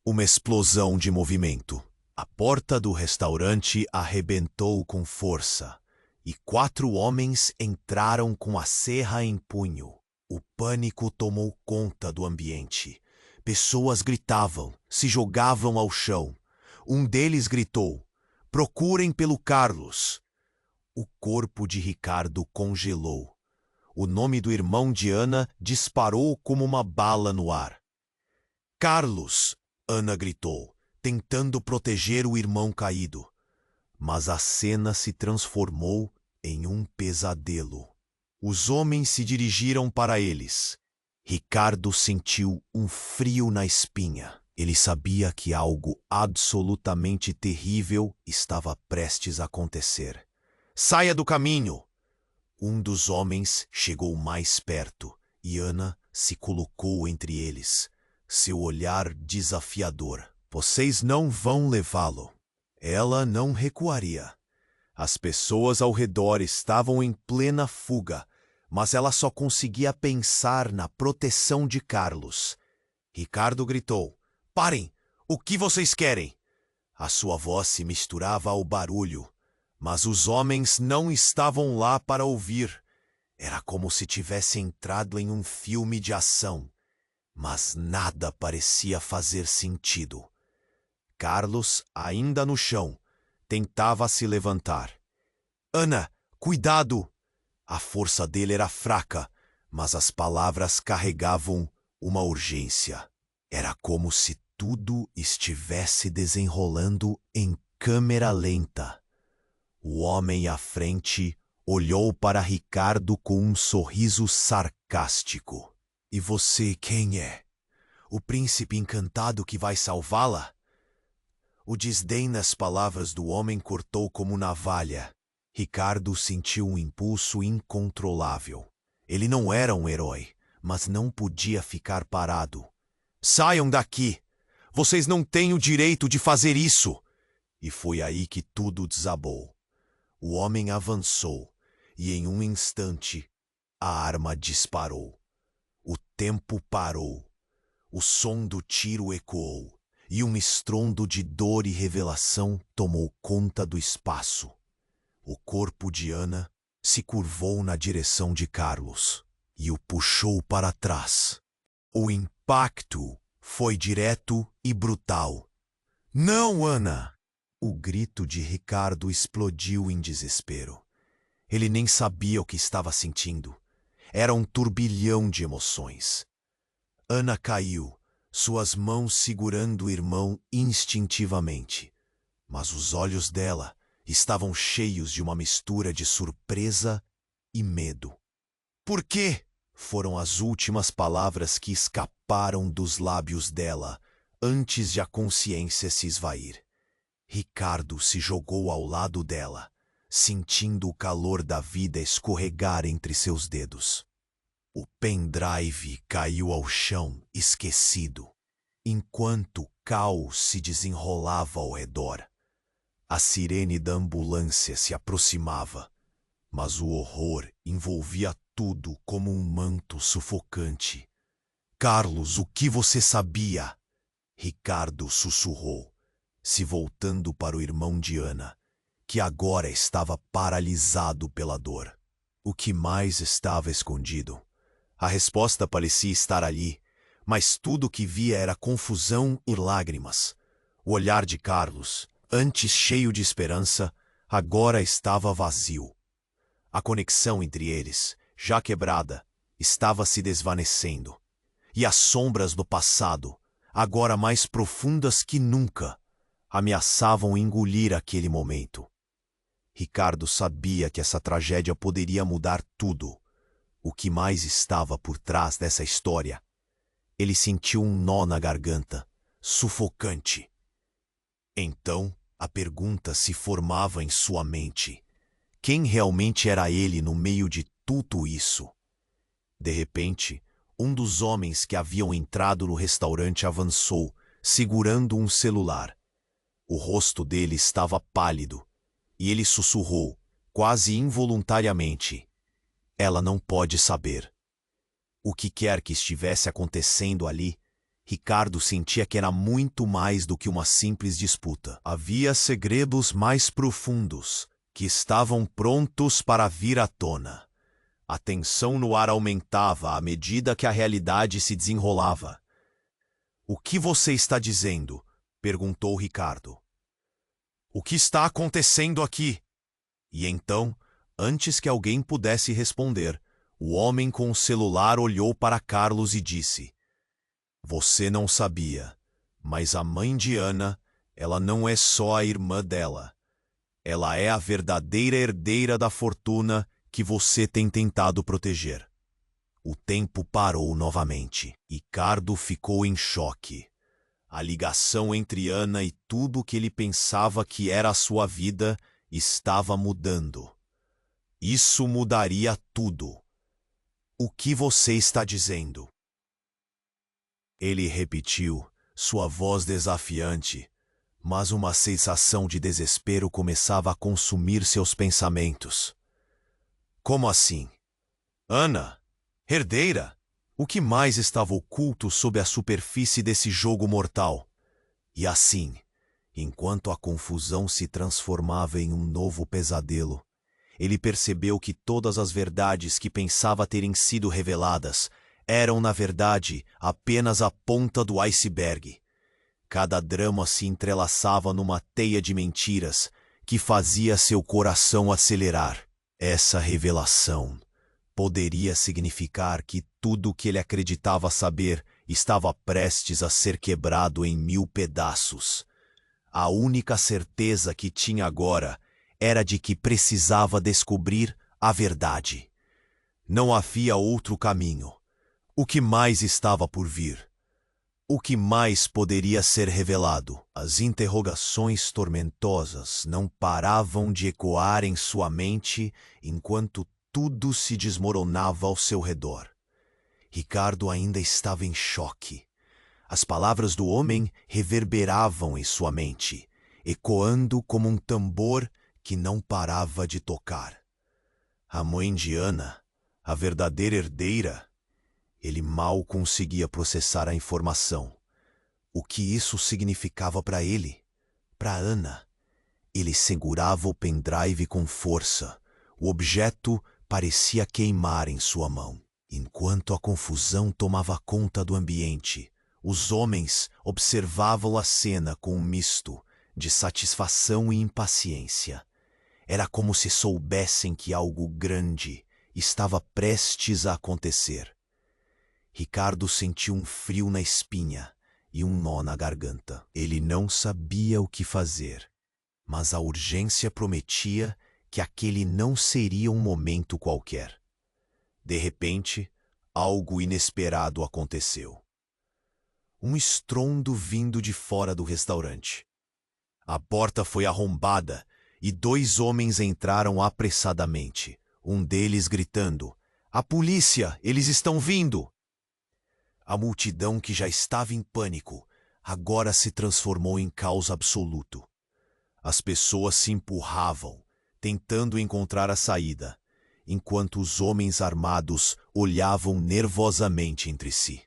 uma explosão de movimento. A porta do restaurante arrebentou com força, e 4 homens entraram com a serra em punho. O pânico tomou conta do ambiente. Pessoas gritavam, se jogavam ao chão. Um deles gritou, "Procurem pelo Carlos!" O corpo de Ricardo congelou. O nome do irmão de Ana disparou como uma bala no ar. "Carlos!" Ana gritou, tentando proteger o irmão caído. Mas a cena se transformou em um pesadelo. Os homens se dirigiram para eles. Ricardo sentiu um frio na espinha. Ele sabia que algo absolutamente terrível estava prestes a acontecer. "Saia do caminho!" Um dos homens chegou mais perto e Ana se colocou entre eles, seu olhar desafiador. "Vocês não vão levá-lo." Ela não recuaria. As pessoas ao redor estavam em plena fuga, mas ela só conseguia pensar na proteção de Carlos. Ricardo gritou, "Parem! O que vocês querem?" A sua voz se misturava ao barulho, mas os homens não estavam lá para ouvir. Era como se tivesse entrado em um filme de ação, mas nada parecia fazer sentido. Carlos, ainda no chão, tentava se levantar. "Ana, cuidado!" A força dele era fraca, mas as palavras carregavam uma urgência. Era como se tudo estivesse desenrolando em câmera lenta. O homem à frente olhou para Ricardo com um sorriso sarcástico. "E você quem é? O príncipe encantado que vai salvá-la?" O desdém nas palavras do homem cortou como navalha. Ricardo sentiu um impulso incontrolável. Ele não era um herói, mas não podia ficar parado. Saiam daqui! Vocês não têm o direito de fazer isso! E foi aí que tudo desabou. O homem avançou, e em um instante, a arma disparou. O tempo parou. O som do tiro ecoou, e um estrondo de dor e revelação tomou conta do espaço. O corpo de Ana se curvou na direção de Carlos e o puxou para trás. O impacto foi direto e brutal. Não, Ana! O grito de Ricardo explodiu em desespero. Ele nem sabia o que estava sentindo. Era um turbilhão de emoções. Ana caiu, suas mãos segurando o irmão instintivamente. Mas os olhos dela estavam cheios de uma mistura de surpresa e medo. Por quê? Foram as últimas palavras que escaparam dos lábios dela antes de a consciência se esvair. Ricardo se jogou ao lado dela, sentindo o calor da vida escorregar entre seus dedos. O pendrive caiu ao chão, esquecido, enquanto o caos se desenrolava ao redor. A sirene da ambulância se aproximava, mas o horror envolvia tudo como um manto sufocante. Carlos, o que você sabia? Ricardo sussurrou, se voltando para o irmão de Ana, que agora estava paralisado pela dor. O que mais estava escondido? A resposta parecia estar ali, mas tudo o que via era confusão e lágrimas. O olhar de Carlos, antes cheio de esperança, agora estava vazio. A conexão entre eles, já quebrada, estava se desvanecendo. E as sombras do passado, agora mais profundas que nunca, ameaçavam engolir aquele momento. Ricardo sabia que essa tragédia poderia mudar tudo. O que mais estava por trás dessa história? Ele sentiu um nó na garganta, sufocante. Então, a pergunta se formava em sua mente. Quem realmente era ele no meio de tudo isso? De repente, um dos homens que haviam entrado no restaurante avançou, segurando um celular. O rosto dele estava pálido, e ele sussurrou, quase involuntariamente: "Ela não pode saber." O que quer que estivesse acontecendo ali, Ricardo sentia que era muito mais do que uma simples disputa. Havia segredos mais profundos, que estavam prontos para vir à tona. A tensão no ar aumentava à medida que a realidade se desenrolava. "O que você está dizendo?" perguntou Ricardo. "O que está acontecendo aqui?" E então, antes que alguém pudesse responder, o homem com o celular olhou para Carlos e disse: "Você não sabia, mas a mãe de Ana, ela não é só a irmã dela. Ela é a verdadeira herdeira da fortuna que você tem tentado proteger." O tempo parou novamente. Ricardo ficou em choque. A ligação entre Ana e tudo que ele pensava que era a sua vida estava mudando. Isso mudaria tudo. "O que você está dizendo?" Ele repetiu, sua voz desafiante, mas uma sensação de desespero começava a consumir seus pensamentos. "Como assim? Ana? Herdeira? O que mais estava oculto sob a superfície desse jogo mortal?" E assim, enquanto a confusão se transformava em um novo pesadelo, ele percebeu que todas as verdades que pensava terem sido reveladas eram, na verdade, apenas a ponta do iceberg. Cada drama se entrelaçava numa teia de mentiras que fazia seu coração acelerar. Essa revelação poderia significar que tudo o que ele acreditava saber estava prestes a ser quebrado em 1000 pedaços. A única certeza que tinha agora era de que precisava descobrir a verdade. Não havia outro caminho. O que mais estava por vir? O que mais poderia ser revelado? As interrogações tormentosas não paravam de ecoar em sua mente enquanto tudo se desmoronava ao seu redor. Ricardo ainda estava em choque. As palavras do homem reverberavam em sua mente, ecoando como um tambor que não parava de tocar. A mãe de Ana, a verdadeira herdeira. Ele mal conseguia processar a informação. O que isso significava para ele? Para Ana. Ele segurava o pendrive com força. O objeto parecia queimar em sua mão. Enquanto a confusão tomava conta do ambiente, os homens observavam a cena com um misto de satisfação e impaciência. Era como se soubessem que algo grande estava prestes a acontecer. Ricardo sentiu um frio na espinha e um nó na garganta. Ele não sabia o que fazer, mas a urgência prometia que aquele não seria um momento qualquer. De repente, algo inesperado aconteceu. Um estrondo vindo de fora do restaurante. A porta foi arrombada e 2 homens entraram apressadamente, um deles gritando: "A polícia! Eles estão vindo!" A multidão, que já estava em pânico, agora se transformou em caos absoluto. As pessoas se empurravam, tentando encontrar a saída, enquanto os homens armados olhavam nervosamente entre si.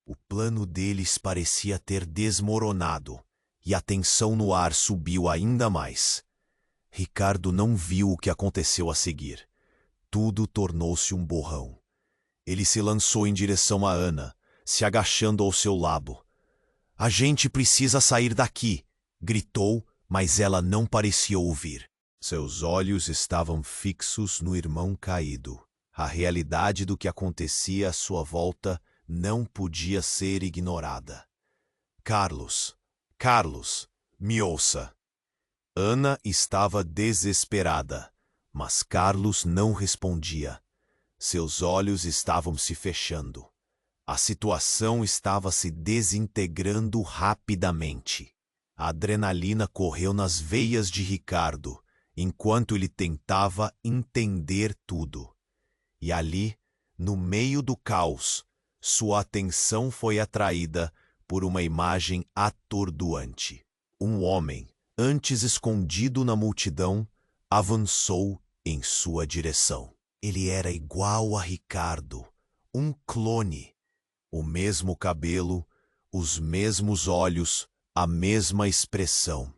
O plano deles parecia ter desmoronado, e a tensão no ar subiu ainda mais. Ricardo não viu o que aconteceu a seguir. Tudo tornou-se um borrão. Ele se lançou em direção a Ana, se agachando ao seu lado. "A gente precisa sair daqui!" gritou, mas ela não parecia ouvir. Seus olhos estavam fixos no irmão caído. A realidade do que acontecia à sua volta não podia ser ignorada. "Carlos, Carlos, me ouça!" Ana estava desesperada, mas Carlos não respondia. Seus olhos estavam se fechando. A situação estava se desintegrando rapidamente. A adrenalina correu nas veias de Ricardo, enquanto ele tentava entender tudo. E ali, no meio do caos, sua atenção foi atraída por uma imagem atordoante. Um homem, antes escondido na multidão, avançou em sua direção. Ele era igual a Ricardo, um clone. O mesmo cabelo, os mesmos olhos, a mesma expressão.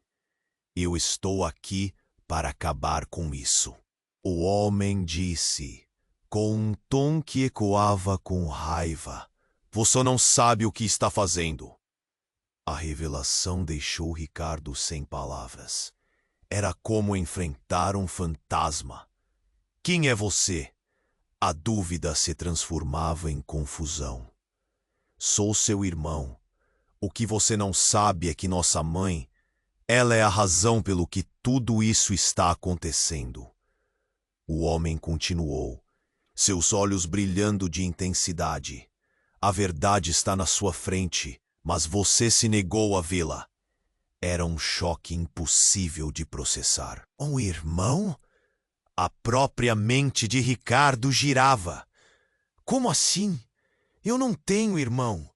"Eu estou aqui para acabar com isso." O homem disse, com um tom que ecoava com raiva: "Você não sabe o que está fazendo." A revelação deixou Ricardo sem palavras. Era como enfrentar um fantasma. "Quem é você?" A dúvida se transformava em confusão. "Sou seu irmão. O que você não sabe é que nossa mãe, ela é a razão pelo que tudo isso está acontecendo." O homem continuou, seus olhos brilhando de intensidade. "A verdade está na sua frente, mas você se negou a vê-la." Era um choque impossível de processar. Um irmão? A própria mente de Ricardo girava. "Como assim? Eu não tenho irmão."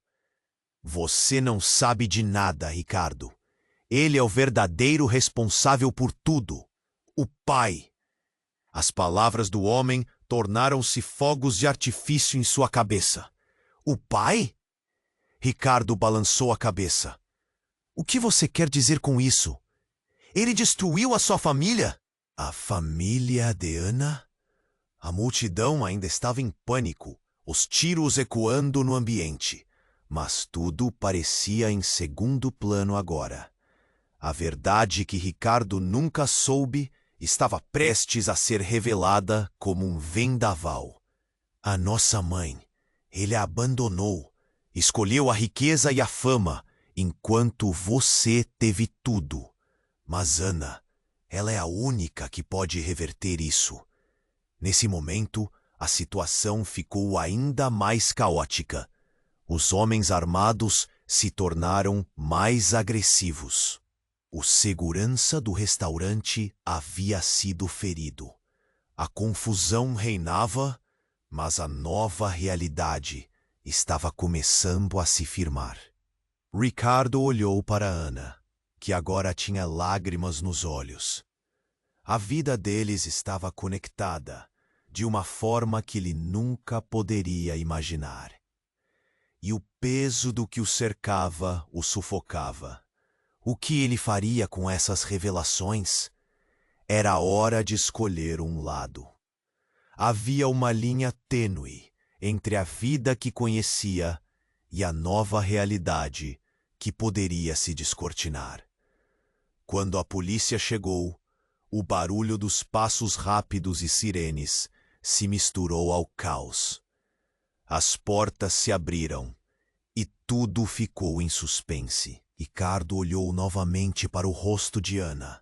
"Você não sabe de nada, Ricardo. Ele é o verdadeiro responsável por tudo. O pai." As palavras do homem tornaram-se fogos de artifício em sua cabeça. "O pai?" Ricardo balançou a cabeça. "O que você quer dizer com isso? Ele destruiu a sua família?" A família de Ana? A multidão ainda estava em pânico, os tiros ecoando no ambiente. Mas tudo parecia em segundo plano agora. A verdade que Ricardo nunca soube estava prestes a ser revelada como um vendaval. "A nossa mãe, ele a abandonou, escolheu a riqueza e a fama, enquanto você teve tudo. Mas Ana, ela é a única que pode reverter isso." Nesse momento, a situação ficou ainda mais caótica. Os homens armados se tornaram mais agressivos. O segurança do restaurante havia sido ferido. A confusão reinava, mas a nova realidade estava começando a se firmar. Ricardo olhou para Ana, que agora tinha lágrimas nos olhos. A vida deles estava conectada de uma forma que ele nunca poderia imaginar. E o peso do que o cercava o sufocava. O que ele faria com essas revelações? Era hora de escolher um lado. Havia uma linha tênue entre a vida que conhecia e a nova realidade que poderia se descortinar. Quando a polícia chegou, o barulho dos passos rápidos e sirenes se misturou ao caos. As portas se abriram e tudo ficou em suspense. Ricardo olhou novamente para o rosto de Ana.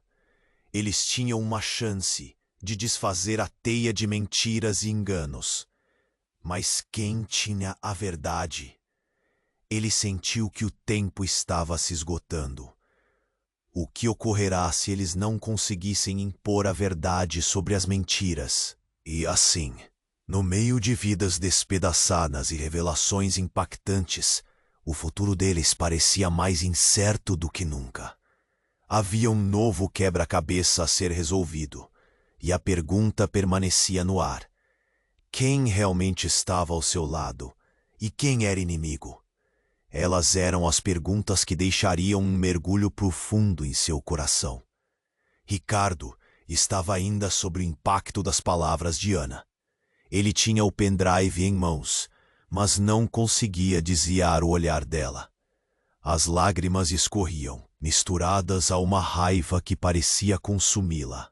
Eles tinham uma chance de desfazer a teia de mentiras e enganos. Mas quem tinha a verdade? Ele sentiu que o tempo estava se esgotando. O que ocorrerá se eles não conseguissem impor a verdade sobre as mentiras? E assim, no meio de vidas despedaçadas e revelações impactantes, o futuro deles parecia mais incerto do que nunca. Havia um novo quebra-cabeça a ser resolvido, e a pergunta permanecia no ar. Quem realmente estava ao seu lado e quem era inimigo? Elas eram as perguntas que deixariam um mergulho profundo em seu coração. Ricardo estava ainda sob o impacto das palavras de Ana. Ele tinha o pendrive em mãos, mas não conseguia desviar o olhar dela. As lágrimas escorriam, misturadas a uma raiva que parecia consumi-la.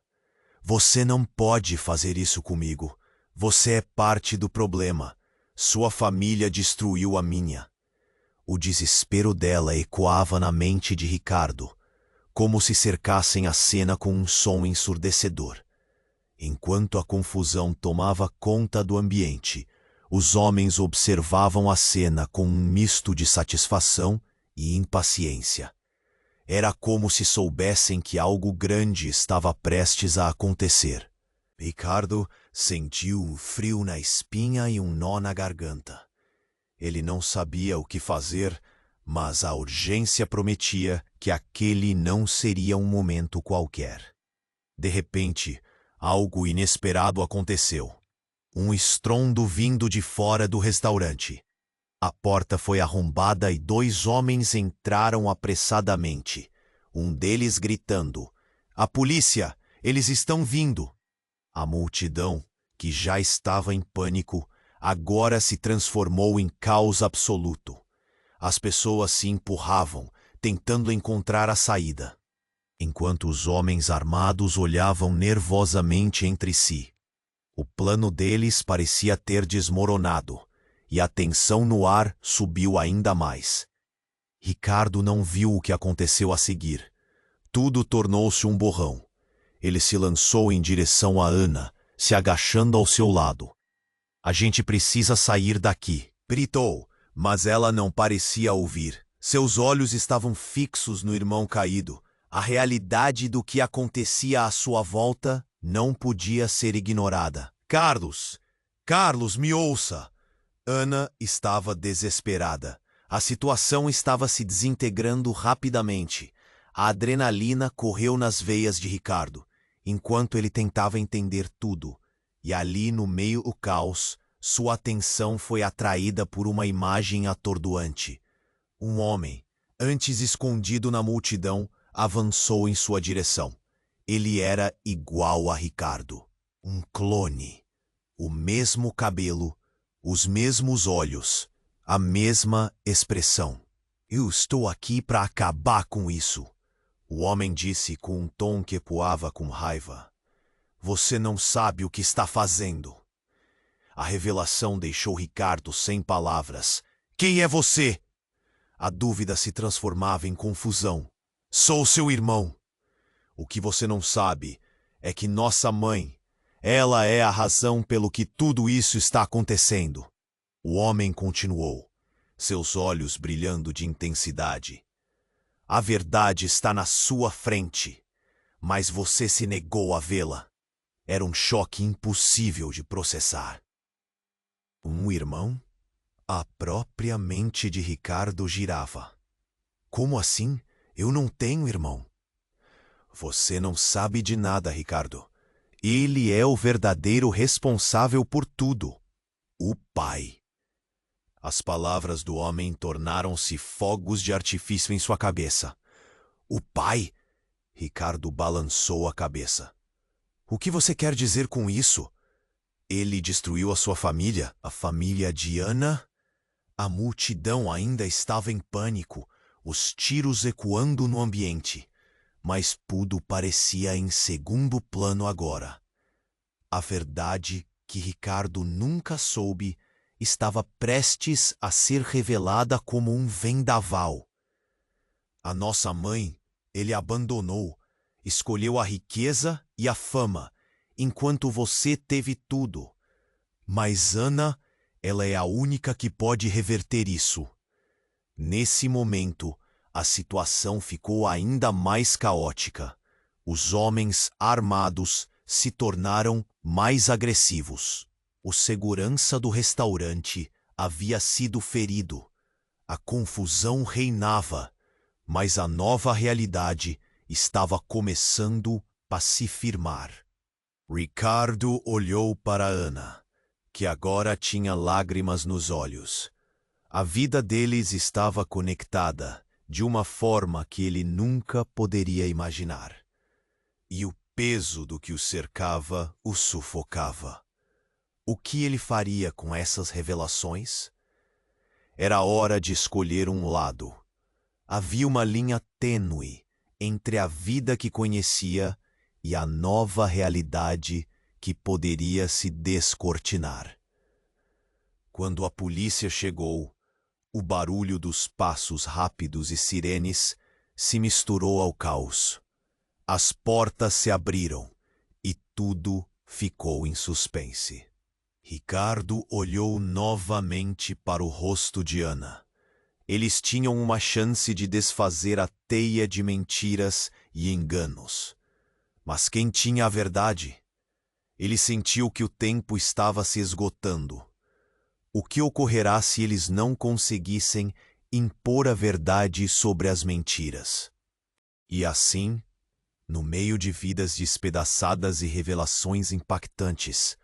Você não pode fazer isso comigo. Você é parte do problema. Sua família destruiu a minha. O desespero dela ecoava na mente de Ricardo, como se cercassem a cena com um som ensurdecedor. Enquanto a confusão tomava conta do ambiente, os homens observavam a cena com um misto de satisfação e impaciência. Era como se soubessem que algo grande estava prestes a acontecer. Ricardo sentiu um frio na espinha e um nó na garganta. Ele não sabia o que fazer, mas a urgência prometia que aquele não seria um momento qualquer. De repente, algo inesperado aconteceu. Um estrondo vindo de fora do restaurante. A porta foi arrombada e 2 homens entraram apressadamente. Um deles gritando: "A polícia! Eles estão vindo!" A multidão, que já estava em pânico, agora se transformou em caos absoluto. As pessoas se empurravam, tentando encontrar a saída, enquanto os homens armados olhavam nervosamente entre si. O plano deles parecia ter desmoronado, e a tensão no ar subiu ainda mais. Ricardo não viu o que aconteceu a seguir. Tudo tornou-se um borrão. Ele se lançou em direção a Ana, se agachando ao seu lado. "A gente precisa sair daqui", gritou, mas ela não parecia ouvir. Seus olhos estavam fixos no irmão caído. A realidade do que acontecia à sua volta não podia ser ignorada. "Carlos! Carlos, me ouça!" Ana estava desesperada. A situação estava se desintegrando rapidamente. A adrenalina correu nas veias de Ricardo, enquanto ele tentava entender tudo. E ali, no meio do caos, sua atenção foi atraída por uma imagem atordoante. Um homem, antes escondido na multidão, avançou em sua direção. Ele era igual a Ricardo. Um clone. O mesmo cabelo, os mesmos olhos, a mesma expressão. "Eu estou aqui para acabar com isso", o homem disse com um tom que ecoava com raiva. "Você não sabe o que está fazendo." A revelação deixou Ricardo sem palavras. "Quem é você?" A dúvida se transformava em confusão. "Sou seu irmão." "O que você não sabe é que nossa mãe, ela é a razão pelo que tudo isso está acontecendo." O homem continuou. seus olhos brilhando de intensidade. A verdade está na sua frente, mas você se negou a vê-la. Era um choque impossível de processar. Um irmão? A própria mente de Ricardo girava. Como assim? Eu não tenho irmão. Você não sabe de nada, Ricardo. Ele é o verdadeiro responsável por tudo. O pai. As palavras do homem tornaram-se fogos de artifício em sua cabeça. O pai? Ricardo balançou a cabeça. O que você quer dizer com isso? Ele destruiu a sua família, a família de Ana? A multidão ainda estava em pânico, os tiros ecoando no ambiente. Mas tudo parecia em segundo plano agora. A verdade que Ricardo nunca soube estava prestes a ser revelada como um vendaval. A nossa mãe, ele abandonou, escolheu a riqueza e a fama, enquanto você teve tudo. Mas Ana, ela é a única que pode reverter isso. Nesse momento, a situação ficou ainda mais caótica. Os homens armados se tornaram mais agressivos. O segurança do restaurante havia sido ferido. A confusão reinava, mas a nova realidade estava começando a se firmar. Ricardo olhou para Ana, que agora tinha lágrimas nos olhos. A vida deles estava conectada de uma forma que ele nunca poderia imaginar. E o peso do que o cercava o sufocava. O que ele faria com essas revelações? Era hora de escolher um lado. Havia uma linha tênue entre a vida que conhecia e a nova realidade que poderia se descortinar. Quando a polícia chegou, o barulho dos passos rápidos e sirenes se misturou ao caos. As portas se abriram e tudo ficou em suspense. Ricardo olhou novamente para o rosto de Ana. Eles tinham uma chance de desfazer a teia de mentiras e enganos. Mas quem tinha a verdade? Ele sentiu que o tempo estava se esgotando. O que ocorrerá se eles não conseguissem impor a verdade sobre as mentiras? E assim, no meio de vidas despedaçadas e revelações impactantes,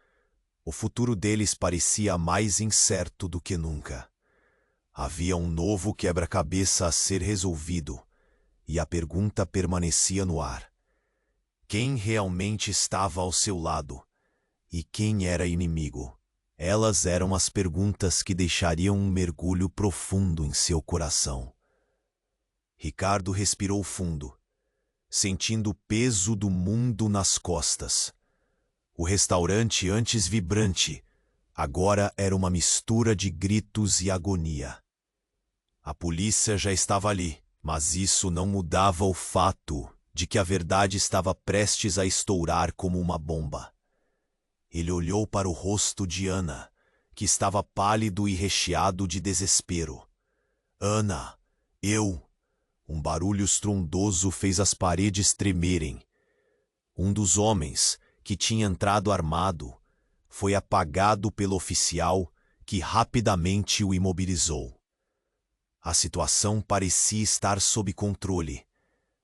o futuro deles parecia mais incerto do que nunca. Havia um novo quebra-cabeça a ser resolvido, e a pergunta permanecia no ar. Quem realmente estava ao seu lado? E quem era inimigo? Elas eram as perguntas que deixariam um mergulho profundo em seu coração. Ricardo respirou fundo, sentindo o peso do mundo nas costas. O restaurante, antes vibrante, agora era uma mistura de gritos e agonia. A polícia já estava ali, mas isso não mudava o fato de que a verdade estava prestes a estourar como uma bomba. Ele olhou para o rosto de Ana, que estava pálido e recheado de desespero. Ana, eu... Um barulho estrondoso fez as paredes tremerem. Um dos homens, que tinha entrado armado, foi apagado pelo oficial, que rapidamente o imobilizou. A situação parecia estar sob controle,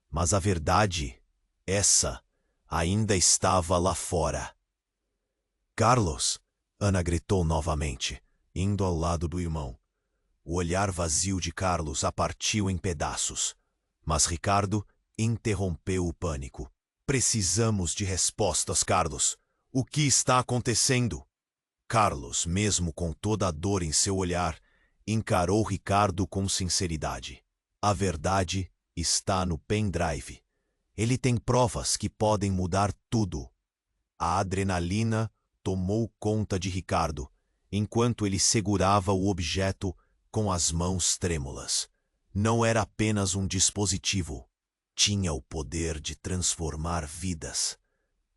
mas a verdade, essa, ainda estava lá fora. Carlos! Ana gritou novamente, indo ao lado do irmão. O olhar vazio de Carlos a partiu em pedaços, mas Ricardo interrompeu o pânico. Precisamos de respostas, Carlos. O que está acontecendo? Carlos, mesmo com toda a dor em seu olhar, encarou Ricardo com sinceridade. A verdade está no pendrive. Ele tem provas que podem mudar tudo. A adrenalina tomou conta de Ricardo, enquanto ele segurava o objeto com as mãos trêmulas. Não era apenas um dispositivo. Tinha o poder de transformar vidas.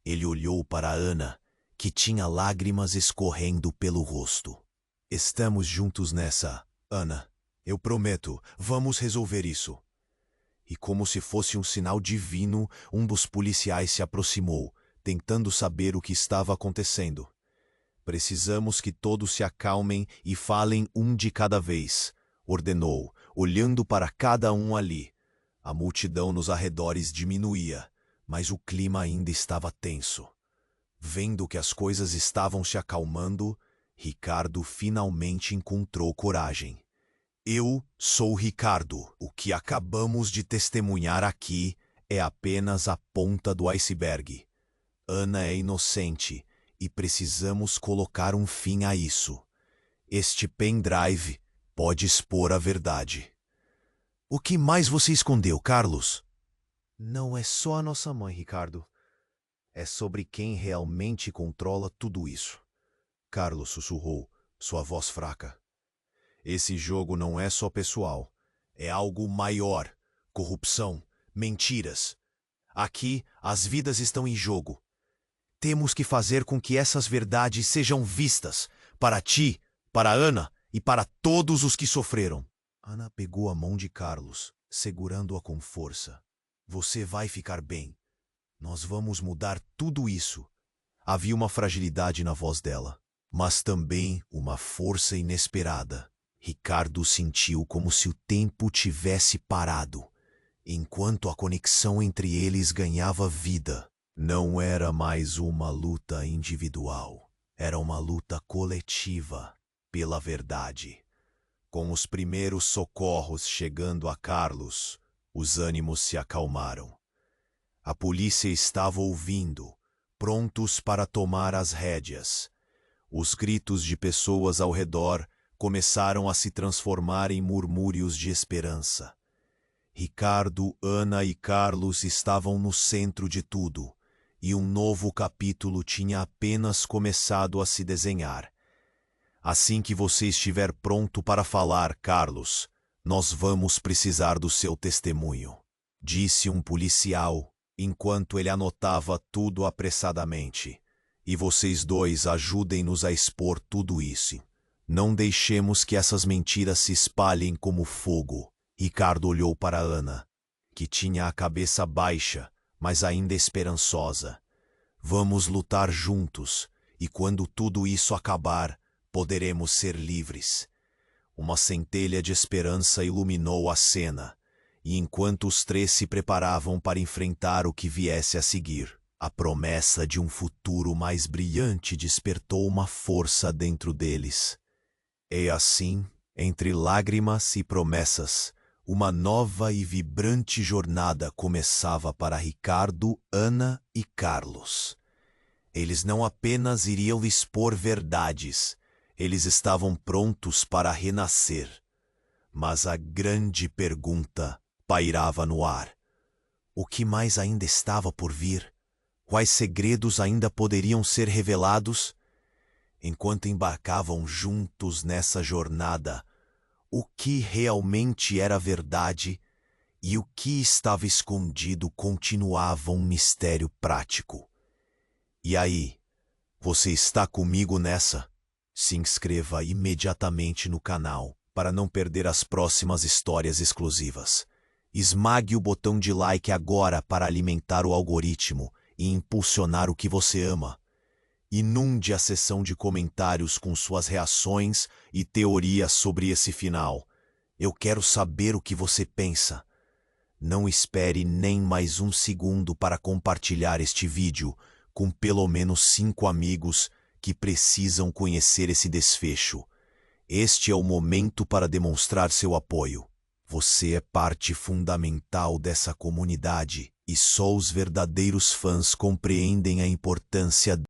Ele olhou para Ana, que tinha lágrimas escorrendo pelo rosto. Estamos juntos nessa, Ana. Eu prometo, vamos resolver isso. E como se fosse um sinal divino, um dos policiais se aproximou, tentando saber o que estava acontecendo. Precisamos que todos se acalmem e falem um de cada vez, ordenou, olhando para cada um ali. A multidão nos arredores diminuía, mas o clima ainda estava tenso. Vendo que as coisas estavam se acalmando, Ricardo finalmente encontrou coragem. Eu sou Ricardo. O que acabamos de testemunhar aqui é apenas a ponta do iceberg. Ana é inocente e precisamos colocar um fim a isso. Este pendrive pode expor a verdade. O que mais você escondeu, Carlos? Não é só a nossa mãe, Ricardo. É sobre quem realmente controla tudo isso. Carlos sussurrou, sua voz fraca. Esse jogo não é só pessoal. É algo maior. Corrupção, mentiras. Aqui, as vidas estão em jogo. Temos que fazer com que essas verdades sejam vistas. Para ti, para Ana e para todos os que sofreram. Ana pegou a mão de Carlos, segurando-a com força. Você vai ficar bem. Nós vamos mudar tudo isso. Havia uma fragilidade na voz dela, mas também uma força inesperada. Ricardo sentiu como se o tempo tivesse parado, enquanto a conexão entre eles ganhava vida. Não era mais uma luta individual, era uma luta coletiva pela verdade. Com os primeiros socorros chegando a Carlos, os ânimos se acalmaram. A polícia estava ouvindo, prontos para tomar as rédeas. Os gritos de pessoas ao redor começaram a se transformar em murmúrios de esperança. Ricardo, Ana e Carlos estavam no centro de tudo, e um novo capítulo tinha apenas começado a se desenhar. Assim que você estiver pronto para falar, Carlos, nós vamos precisar do seu testemunho, disse um policial, enquanto ele anotava tudo apressadamente. E vocês dois ajudem-nos a expor tudo isso. Não deixemos que essas mentiras se espalhem como fogo. Ricardo olhou para Ana, que tinha a cabeça baixa, mas ainda esperançosa. Vamos lutar juntos, e quando tudo isso acabar, poderemos ser livres. Uma centelha de esperança iluminou a cena, e enquanto os três se preparavam para enfrentar o que viesse a seguir, a promessa de um futuro mais brilhante despertou uma força dentro deles. E assim, entre lágrimas e promessas, uma nova e vibrante jornada começava para Ricardo, Ana e Carlos. Eles não apenas iriam expor verdades, eles estavam prontos para renascer. Mas a grande pergunta pairava no ar. O que mais ainda estava por vir? Quais segredos ainda poderiam ser revelados? Enquanto embarcavam juntos nessa jornada, o que realmente era verdade e o que estava escondido continuava um mistério prático. E aí, você está comigo nessa? Se inscreva imediatamente no canal para não perder as próximas histórias exclusivas. Esmague o botão de like agora para alimentar o algoritmo e impulsionar o que você ama. Inunde a seção de comentários com suas reações e teorias sobre esse final. Eu quero saber o que você pensa. Não espere nem mais um segundo para compartilhar este vídeo com pelo menos 5 amigos que precisam conhecer esse desfecho. Este é o momento para demonstrar seu apoio. Você é parte fundamental dessa comunidade e só os verdadeiros fãs compreendem a importância